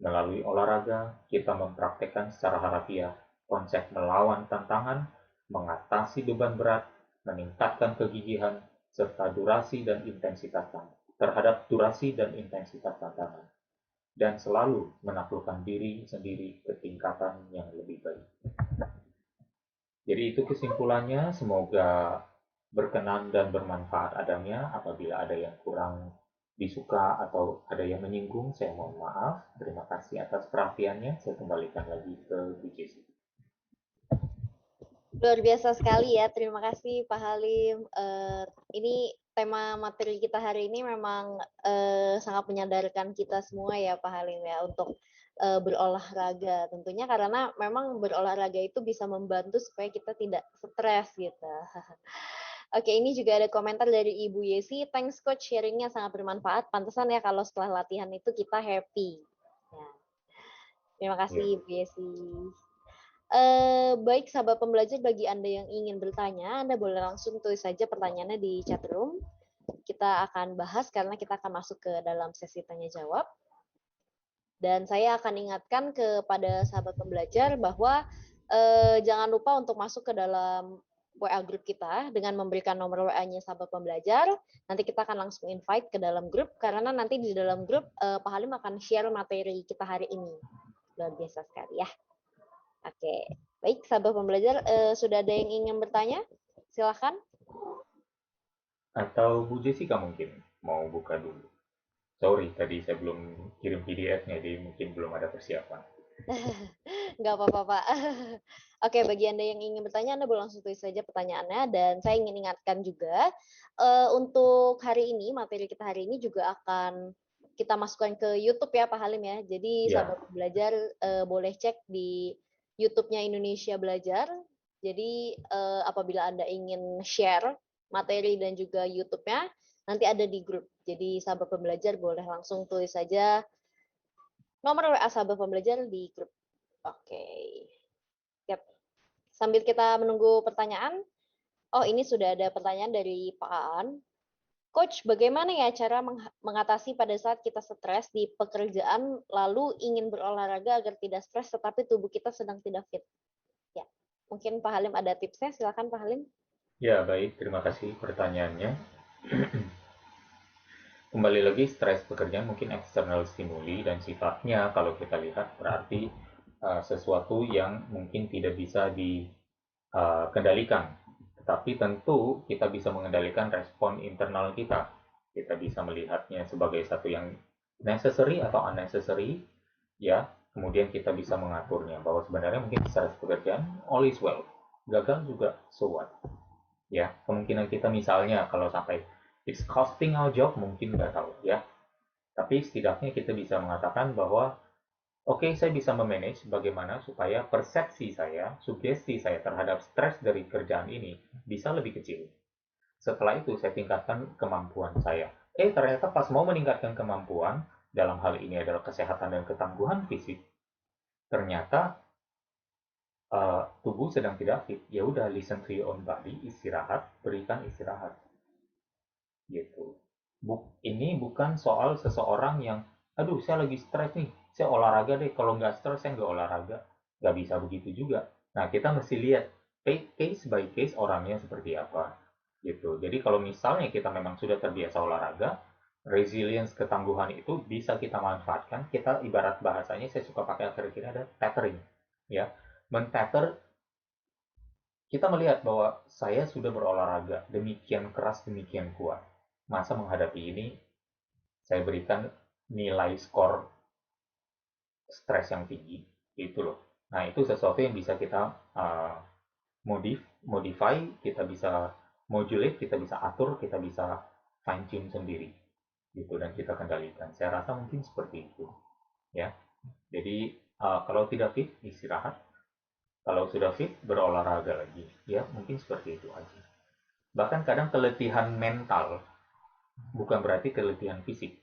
Melalui olahraga, kita mempraktekkan secara harafiah konsep melawan tantangan, mengatasi beban berat, meningkatkan kegigihan, serta durasi dan intensitas tantangan, dan selalu menaklukkan diri sendiri ke tingkatan yang lebih baik. Jadi itu kesimpulannya, semoga berkenan dan bermanfaat adanya. Apabila ada yang kurang disuka atau ada yang menyinggung, saya mohon maaf. Terima kasih atas perhatiannya. Saya kembalikan lagi ke Bu Jessica. Luar biasa sekali ya, terima kasih Pak Halim. Ini tema materi kita hari ini memang sangat menyadarkan kita semua ya Pak Halim ya untuk berolahraga. Tentunya karena memang berolahraga itu bisa membantu supaya kita tidak stres gitu. Oke, ini juga ada komentar dari Ibu Yesi. Thanks coach, sharingnya sangat bermanfaat. Pantesan ya kalau setelah latihan itu kita happy. Ya. Terima kasih Ibu Yesi. Baik sahabat pembelajar, bagi Anda yang ingin bertanya, Anda boleh langsung tulis saja pertanyaannya di chat room. Kita akan bahas karena kita akan masuk ke dalam sesi tanya jawab. Dan saya akan ingatkan kepada sahabat pembelajar bahwa jangan lupa untuk masuk ke dalam WA grup kita dengan memberikan nomor WA-nya sahabat pembelajar. Nanti kita akan langsung invite ke dalam grup karena nanti di dalam grup Pak Halim akan share materi kita hari ini. Luar biasa sekali ya. Oke, baik sahabat pembelajar, sudah ada yang ingin bertanya? Silahkan. Atau Bu Jessica mungkin mau buka dulu. Sorry, tadi saya belum kirim PDF-nya, jadi mungkin belum ada persiapan. Nggak apa-apa, Pak. Oke, bagi Anda yang ingin bertanya, Anda boleh langsung tulis saja pertanyaannya. Dan saya ingin ingatkan juga, untuk hari ini, materi kita hari ini juga akan kita masukkan ke YouTube ya, Pak Halim ya. Jadi, sahabat belajar boleh cek di YouTube-nya Indonesia Belajar. Jadi, apabila Anda ingin share materi dan juga YouTube-nya, nanti ada di grup. Jadi, sahabat pembelajar boleh langsung tulis saja nomor WA sahabat pembelajar di grup. Oke. Yap. Sambil kita menunggu pertanyaan, oh ini sudah ada pertanyaan dari Pak Aan. Coach, bagaimana ya cara mengatasi pada saat kita stres di pekerjaan lalu ingin berolahraga agar tidak stres tetapi tubuh kita sedang tidak fit? Ya, mungkin Pak Halim ada tipsnya, silakan Pak Halim. Ya, baik, terima kasih pertanyaannya. Kembali lagi, stres pekerjaan mungkin eksternal stimuli dan sifatnya kalau kita lihat berarti sesuatu yang mungkin tidak bisa dikendalikan. Tetapi tentu kita bisa mengendalikan respon internal kita. Kita bisa melihatnya sebagai satu yang necessary atau unnecessary, ya. Kemudian kita bisa mengaturnya bahwa sebenarnya mungkin stres pekerjaan all is well. Gagal juga so what. Ya, kemungkinan kita misalnya kalau sampai it's costing our job mungkin nggak tahu ya. Tapi setidaknya kita bisa mengatakan bahwa oke, saya bisa memanage bagaimana supaya persepsi saya, sugesti saya terhadap stres dari kerjaan ini bisa lebih kecil. Setelah itu saya tingkatkan kemampuan saya. Ternyata pas mau meningkatkan kemampuan, dalam hal ini adalah kesehatan dan ketangguhan fisik, ternyata tubuh sedang tidak fit. Ya udah, listen to your own body, istirahat, berikan istirahat. Gitu. Ini bukan soal seseorang yang, aduh saya lagi stres nih, saya olahraga deh, kalau nggak stres saya nggak olahraga. Nggak bisa begitu juga. Nah, kita mesti lihat case by case orangnya seperti apa. Gitu. Jadi kalau misalnya kita memang sudah terbiasa olahraga, resilience, ketangguhan itu bisa kita manfaatkan. Kita ibarat bahasanya, saya suka pakai akhir-akhirnya ada tethering. Ya, men-tether, kita melihat bahwa saya sudah berolahraga demikian keras, demikian kuat. Masa menghadapi ini, saya berikan nilai skor stres yang tinggi, itu loh. Nah, itu sesuatu yang bisa kita modify, kita bisa modulate, kita bisa atur, kita bisa fine tune sendiri, gitu, dan kita kendalikan. Saya rasa mungkin seperti itu, ya. Jadi kalau tidak fit istirahat, kalau sudah fit berolahraga lagi, ya mungkin seperti itu aja. Bahkan kadang keletihan mental bukan berarti keletihan fisik,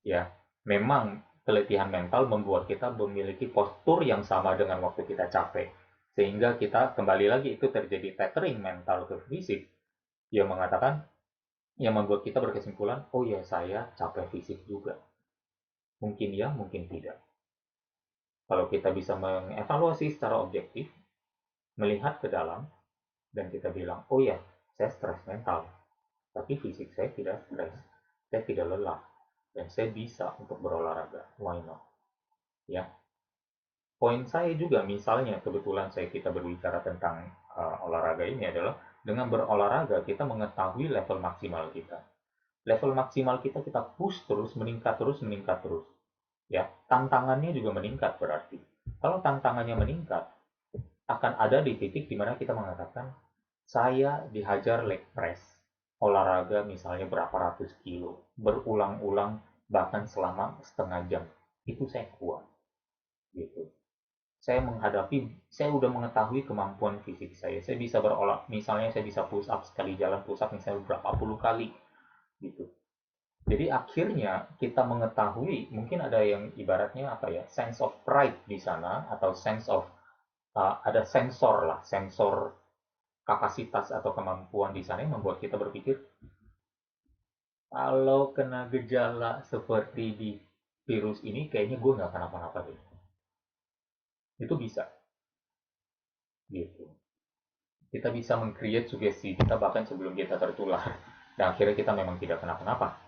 ya. Memang keletihan mental membuat kita memiliki postur yang sama dengan waktu kita capek, sehingga kita kembali lagi itu terjadi tethering mental ke fisik yang mengatakan, yang membuat kita berkesimpulan, oh ya saya capek fisik juga. Mungkin ya, mungkin tidak. Kalau kita bisa mengevaluasi secara objektif, melihat ke dalam, dan kita bilang, oh ya, saya stres mental, tapi fisik saya tidak stres, saya tidak lelah, dan saya bisa untuk berolahraga. Why not? Ya, poin saya juga, misalnya kebetulan kita berbicara tentang olahraga ini adalah dengan berolahraga kita mengetahui level maksimal kita. Level maksimal kita kita push terus, meningkat terus. Ya, tantangannya juga meningkat berarti. Kalau tantangannya meningkat, akan ada di titik di mana kita mengatakan, saya dihajar leg press, olahraga misalnya berapa ratus kilo, berulang-ulang bahkan selama setengah jam. Itu saya kuat, gitu. Saya udah mengetahui kemampuan fisik saya. Saya bisa misalnya saya bisa push up sekali jalan push up misalnya berapa puluh kali, gitu. Jadi akhirnya kita mengetahui, mungkin ada yang ibaratnya apa ya, sense of pride di sana, atau sense of ada sensor lah, sensor kapasitas atau kemampuan di sana yang membuat kita berpikir, kalau kena gejala seperti di virus ini, kayaknya gue nggak kenapa-napa deh. Itu bisa, gitu. Kita bisa meng-create sugesti kita bahkan sebelum kita tertular. Dan akhirnya kita memang tidak kenapa-napa,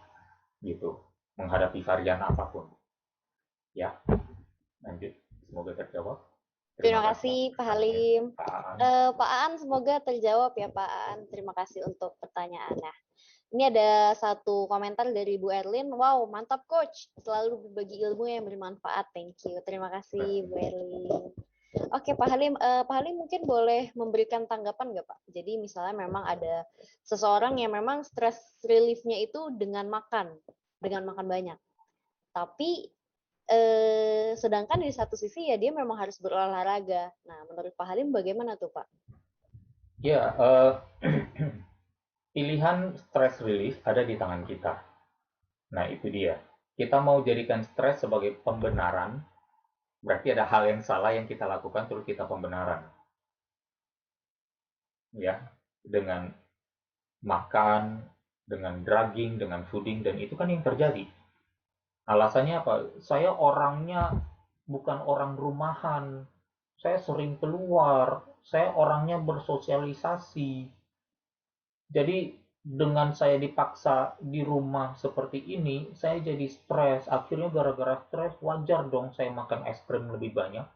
gitu. Menghadapi varian apapun. Ya, lanjut. Semoga terjawab. Terima Terima kasih kasih Pak pertanyaannya, Halim. Pak Aan. Pak Aan, semoga terjawab ya Pak Aan. Terima kasih untuk pertanyaannya. Ini ada satu komentar dari Bu Erlin. Wow, mantap Coach. Selalu berbagi ilmu yang bermanfaat. Thank you. Terima kasih Bu Erlin. Oke Pak Halim, Pak Halim mungkin boleh memberikan tanggapan nggak Pak? Jadi misalnya memang ada seseorang yang memang stress relief-nya itu dengan makan banyak. Tapi sedangkan di satu sisi ya dia memang harus berolahraga. Nah, menurut Pak Halim bagaimana tuh Pak? Ya, pilihan stress relief ada di tangan kita. Nah, itu dia. Kita mau jadikan stres sebagai pembenaran, berarti ada hal yang salah yang kita lakukan terus kita pembenaran. Ya, dengan makan, dengan drugging, dengan fooding, dan itu kan yang terjadi. Alasannya apa? Saya orangnya bukan orang rumahan, saya sering keluar, saya orangnya bersosialisasi. Jadi dengan saya dipaksa di rumah seperti ini, saya jadi stres. Akhirnya gara-gara stres, wajar dong saya makan es krim lebih banyak.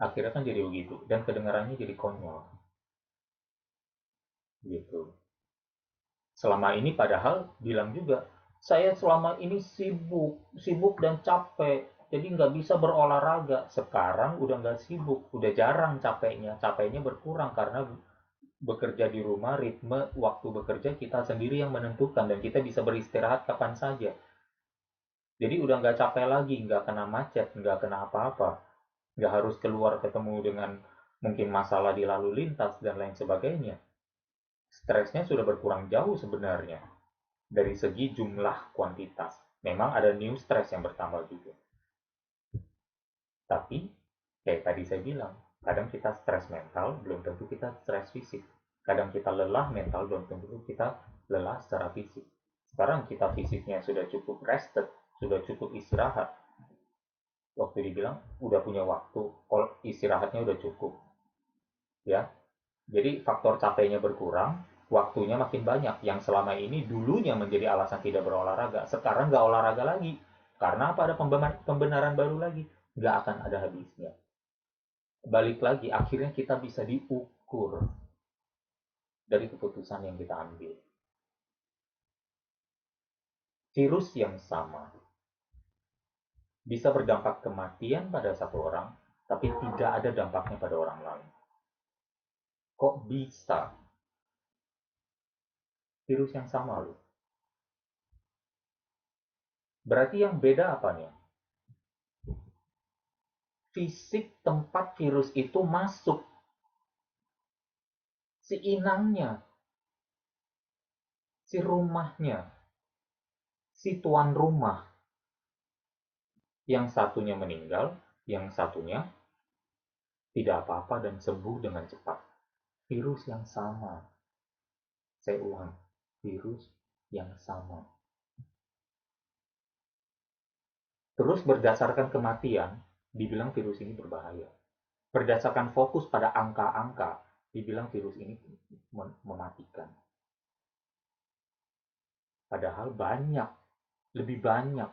Akhirnya kan jadi begitu. Dan kedengarannya jadi konyol. Gitu. Selama ini padahal bilang juga, saya selama ini sibuk dan capek. Jadi nggak bisa berolahraga. Sekarang udah nggak sibuk, udah jarang capeknya. Capeknya berkurang karena bekerja di rumah, ritme waktu bekerja kita sendiri yang menentukan dan kita bisa beristirahat kapan saja. Jadi udah nggak capek lagi, nggak kena macet, nggak kena apa-apa, nggak harus keluar ketemu dengan mungkin masalah di lalu lintas dan lain sebagainya. Stresnya sudah berkurang jauh sebenarnya dari segi jumlah kuantitas. Memang ada new stress yang bertambah juga. Tapi kayak tadi saya bilang, kadang kita stres mental, belum tentu kita stres fisik. Kadang kita lelah mental, belum tentu kita lelah secara fisik. Sekarang kita fisiknya sudah cukup rested, sudah cukup istirahat. Waktu dibilang udah punya waktu, kalau istirahatnya udah cukup, ya. Jadi faktor capeknya berkurang, waktunya makin banyak. Yang selama ini dulunya menjadi alasan tidak berolahraga, sekarang nggak olahraga lagi. Karena apa? Ada pembenaran baru lagi. Nggak akan ada habisnya. Balik lagi, akhirnya kita bisa diukur dari keputusan yang kita ambil. Virus yang sama, bisa berdampak kematian pada satu orang, tapi tidak ada dampaknya pada orang lain. Kok bisa? Virus yang sama loh. Berarti yang beda apa nih? Fisik tempat virus itu masuk. Si inangnya, si rumahnya, si tuan rumah. Yang satunya meninggal, yang satunya tidak apa-apa dan sembuh dengan cepat. Virus yang sama. Saya ulang, virus yang sama. Terus berdasarkan kematian, dibilang virus ini berbahaya. Berdasarkan fokus pada angka-angka, dibilang virus ini mematikan. Padahal banyak, lebih banyak.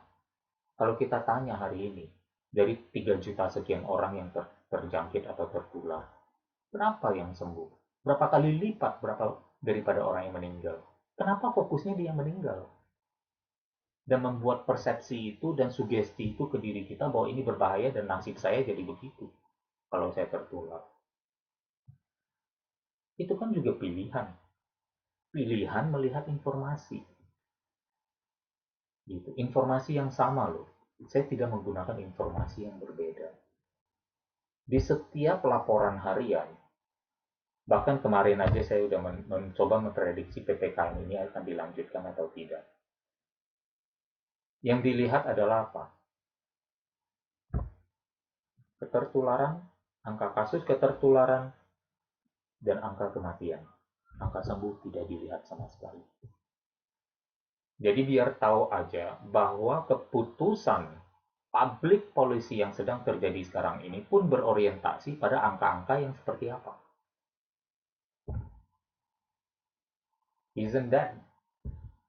Kalau kita tanya hari ini, dari 3 juta sekian orang yang terjangkit atau tertular, berapa yang sembuh? Berapa kali lipat daripada orang yang meninggal? Kenapa fokusnya dia yang meninggal? Dan membuat persepsi itu dan sugesti itu ke diri kita bahwa ini berbahaya dan nasib saya jadi begitu kalau saya tertular. Itu kan juga pilihan. Pilihan melihat informasi. Gitu. Informasi yang sama loh. Saya tidak menggunakan informasi yang berbeda. Di setiap laporan harian, bahkan kemarin aja saya sudah mencoba memprediksi PPKM ini akan dilanjutkan atau tidak. Yang dilihat adalah apa? Ketertularan, angka kasus ketertularan, dan angka kematian. Angka sembuh tidak dilihat sama sekali. Jadi biar tahu aja bahwa keputusan public policy yang sedang terjadi sekarang ini pun berorientasi pada angka-angka yang seperti apa. Isn't that?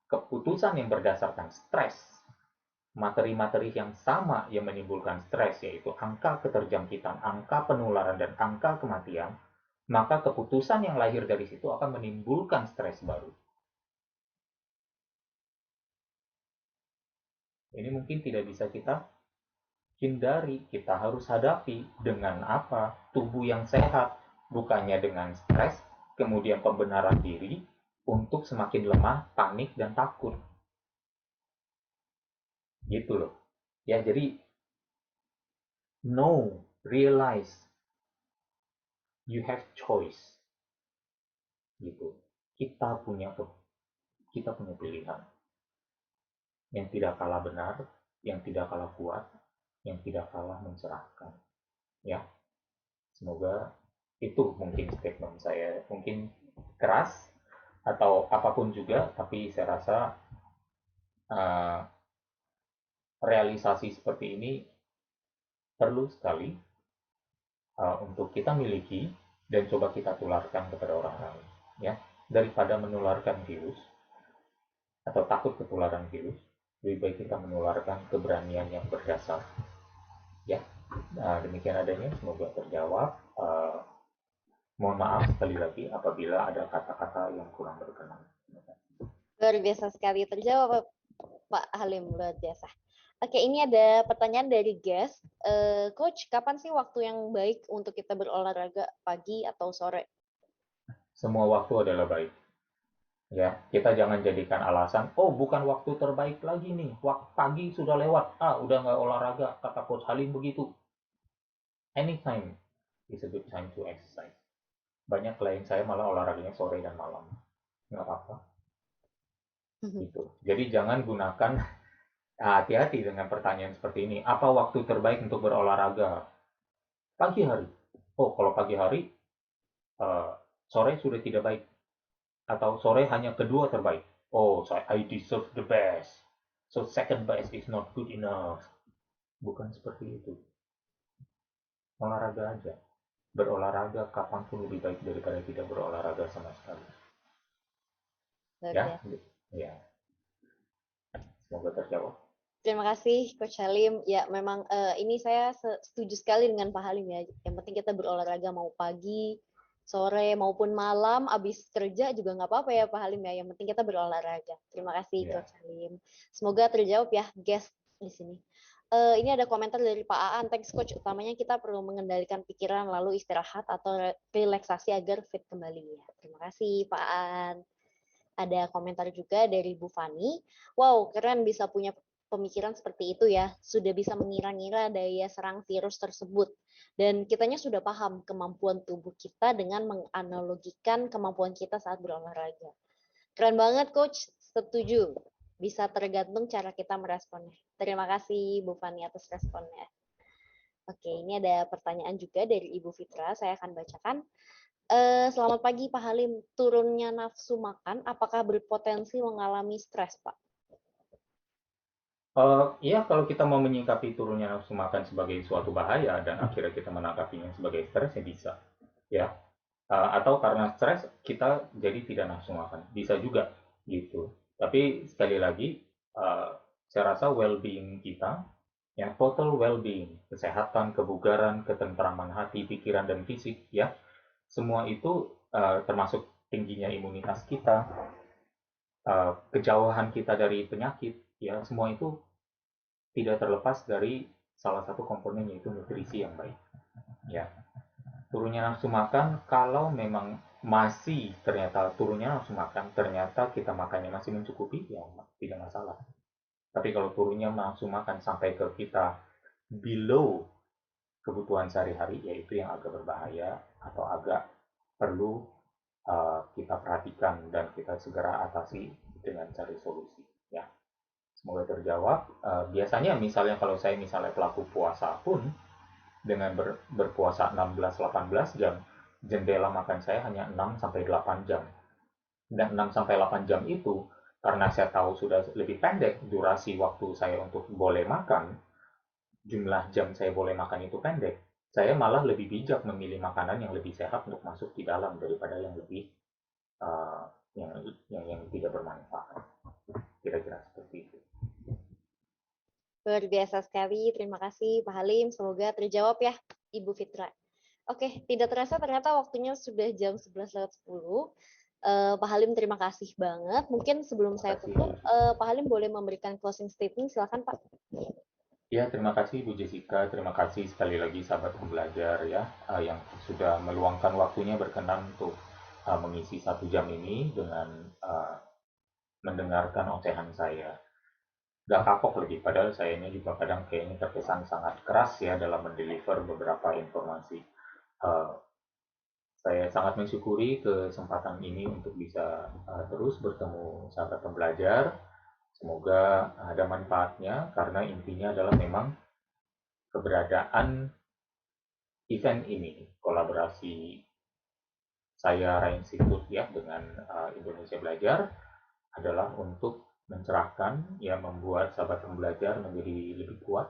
Keputusan yang berdasarkan stres, materi-materi yang sama yang menimbulkan stres, yaitu angka keterjangkitan, angka penularan, dan angka kematian, maka keputusan yang lahir dari situ akan menimbulkan stres baru. Ini mungkin tidak bisa kita hindari, kita harus hadapi dengan apa? Tubuh yang sehat, bukannya dengan stres, kemudian pembenaran diri untuk semakin lemah, panik, dan takut. Gitu loh. Ya, jadi know, realize, you have choice. Gitu. Kita punya pilihan yang tidak kalah benar, yang tidak kalah kuat, yang tidak kalah mencerahkan. Ya, semoga itu mungkin statement saya, mungkin keras atau apapun juga, tapi saya rasa uh, realisasi seperti ini perlu sekali untuk kita miliki dan coba kita tularkan kepada orang lain, ya, daripada menularkan virus atau takut ketularan virus, lebih baik kita menularkan keberanian yang berdasar, ya. Nah, demikian adanya, semoga terjawab. Mohon maaf sekali lagi apabila ada kata-kata yang kurang berkenan. Luar biasa sekali terjawab Pak Halim, luar biasa. Oke, ini ada pertanyaan dari guest. Coach, kapan sih waktu yang baik untuk kita berolahraga, pagi atau sore? Semua waktu adalah baik. Ya, kita jangan jadikan alasan, oh bukan waktu terbaik lagi nih, waktu pagi sudah lewat, udah nggak olahraga, kata Coach Halim begitu. Anytime is a good time to exercise. Banyak klien saya malah olahraganya sore dan malam, nggak apa-apa. Gitu. Jadi jangan gunakan, hati-hati dengan pertanyaan seperti ini. Apa waktu terbaik untuk berolahraga? Pagi hari. Oh, kalau pagi hari, sore sudah tidak baik. Atau sore hanya kedua terbaik. Oh, I deserve the best. So second best is not good enough. Bukan seperti itu. Olahraga aja. Berolahraga kapanpun lebih baik daripada tidak berolahraga sama sekali. Ya, ya. Semoga terjawab. Terima kasih Coach Halim. Ya, memang ini saya setuju sekali dengan Pak Halim ya. Yang penting kita berolahraga mau pagi, sore maupun malam, abis kerja juga nggak apa-apa ya Pak Halim ya. Yang penting kita berolahraga. Terima kasih Coach Halim. Semoga terjawab ya guest di sini. Ini ada komentar dari Pak Aan, thanks coach. Utamanya kita perlu mengendalikan pikiran lalu istirahat atau relaksasi agar fit kembali. Ya, terima kasih Pak Aan. Ada komentar juga dari Bu Fani. Wow, keren bisa punya pemikiran seperti itu ya. Sudah bisa mengira-ngira daya serang virus tersebut. Dan kitanya sudah paham kemampuan tubuh kita dengan menganalogikan kemampuan kita saat berolahraga. Keren banget, Coach. Setuju. Bisa tergantung cara kita meresponnya. Terima kasih, Bu Fani, atas responnya. Oke, ini ada pertanyaan juga dari Ibu Fitra. Saya akan bacakan. Selamat pagi, Pak Halim. Turunnya nafsu makan, apakah berpotensi mengalami stres, Pak? Iya, kalau kita mau menyikapi turunnya nafsu makan sebagai suatu bahaya dan akhirnya kita menanggapinya sebagai stres, ya bisa. Ya, atau karena stres kita jadi tidak nafsu makan, bisa juga gitu. Tapi sekali lagi, saya rasa well-being kita, yang total well-being, kesehatan, kebugaran, ketentraman hati, pikiran, dan fisik, ya, semua itu termasuk tingginya imunitas kita, kejauhan kita dari penyakit, ya, semua itu tidak terlepas dari salah satu komponen yaitu nutrisi yang baik. Ya, turunnya nafsu makan kalau memang masih ternyata turunnya nafsu makan ternyata kita makannya masih mencukupi, ya tidak masalah. Tapi kalau turunnya nafsu makan sampai ke kita below kebutuhan sehari-hari, yaitu yang agak berbahaya atau agak perlu kita perhatikan dan kita segera atasi dengan cari solusi. Ya, semoga terjawab. Biasanya misalnya kalau saya misalnya pelaku puasa pun dengan berpuasa 16-18 jam, jendela makan saya hanya 6 sampai 8 jam. Dan 6 sampai 8 jam itu karena saya tahu sudah lebih pendek durasi waktu saya untuk boleh makan, jumlah jam saya boleh makan itu pendek, saya malah lebih bijak memilih makanan yang lebih sehat untuk masuk di dalam daripada yang lebih uh, yang tidak bermanfaat. Kira-kira seperti itu. Luar biasa sekali. Terima kasih, Pak Halim. Semoga terjawab ya, Ibu Fitra. Oke, tidak terasa ternyata waktunya sudah jam 11:10. Pak Halim, terima kasih banget. Mungkin sebelum saya tutup, Pak Halim boleh memberikan closing statement. Silakan, Pak. Ya, terima kasih Bu Jessica, terima kasih sekali lagi sahabat pembelajar ya, yang sudah meluangkan waktunya berkenan untuk mengisi 1 jam ini dengan mendengarkan ocehan saya. Gak kapok lagi, padahal sayanya juga kadang kayaknya terkesan sangat keras ya dalam mendeliver beberapa informasi. Uh, saya sangat mensyukuri kesempatan ini untuk bisa terus bertemu sahabat pembelajar. Semoga ada manfaatnya karena intinya adalah memang keberadaan event ini, kolaborasi saya Institute ya dengan Indonesia Belajar adalah untuk mencerahkan, ya membuat sahabat pembelajar menjadi lebih kuat,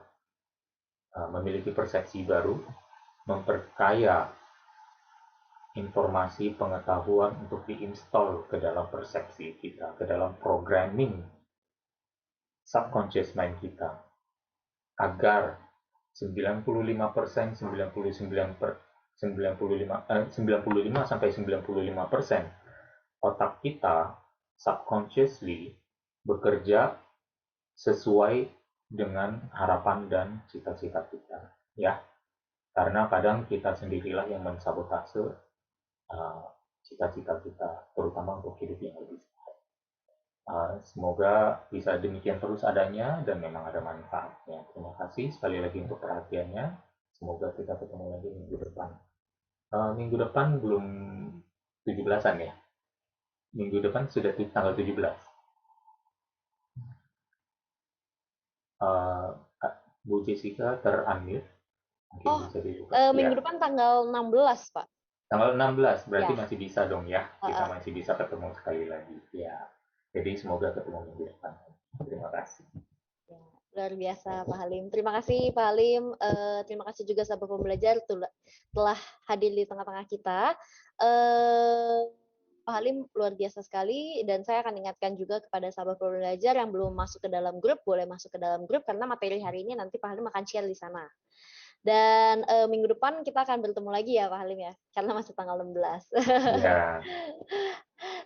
memiliki persepsi baru, memperkaya informasi pengetahuan untuk diinstal ke dalam persepsi kita, ke dalam programming subconscious mind kita, agar 95% 95 sampai 95% otak kita subconsciously bekerja sesuai dengan harapan dan cita-cita kita, ya, karena kadang kita sendirilah yang mensabotase cita-cita kita, terutama untuk hidup yang lebih sehat. Semoga bisa demikian terus adanya dan memang ada manfaatnya. Terima kasih sekali lagi untuk perhatiannya. Semoga kita ketemu lagi minggu depan. Minggu depan belum 17-an ya. Minggu depan sudah tanggal 17. Uh, Bu Jessica ter-unmute. Mungkin bisa dibuka. Minggu Ya. depan tanggal 16, Pak. Tanggal 16, berarti Ya. masih bisa dong ya. Kita masih bisa ketemu sekali lagi. Ya. Jadi semoga ketemu minggu depan. Terima kasih. Ya, luar biasa Pak Halim. Terima kasih Pak Halim. Terima kasih juga sahabat pembelajar telah hadir di tengah-tengah kita. Pak Halim luar biasa sekali dan saya akan ingatkan juga kepada sahabat pembelajar yang belum masuk ke dalam grup, boleh masuk ke dalam grup karena materi hari ini nanti Pak Halim akan share di sana. Dan minggu depan kita akan bertemu lagi ya Pak Halim ya, karena masih tanggal 16. Ya.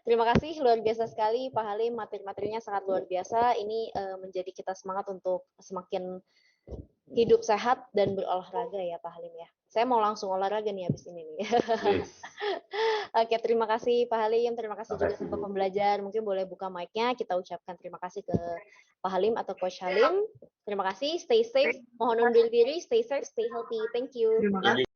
Terima kasih, luar biasa sekali Pak Halim, materi-materinya sangat luar biasa. Ini menjadi kita semangat untuk semakin hidup sehat dan berolahraga ya Pak Halim ya. Saya mau langsung olahraga nih habis ini nih. Yes. Oke, terima kasih Pak Halim, terima kasih juga Makasih, sahabat Bu. pembelajar. Mungkin boleh buka mic-nya, kita ucapkan terima kasih ke Pak Halim atau Coach Halim. Terima kasih, stay safe, mohon undur diri, stay safe, stay healthy. Thank you. Terima kasih.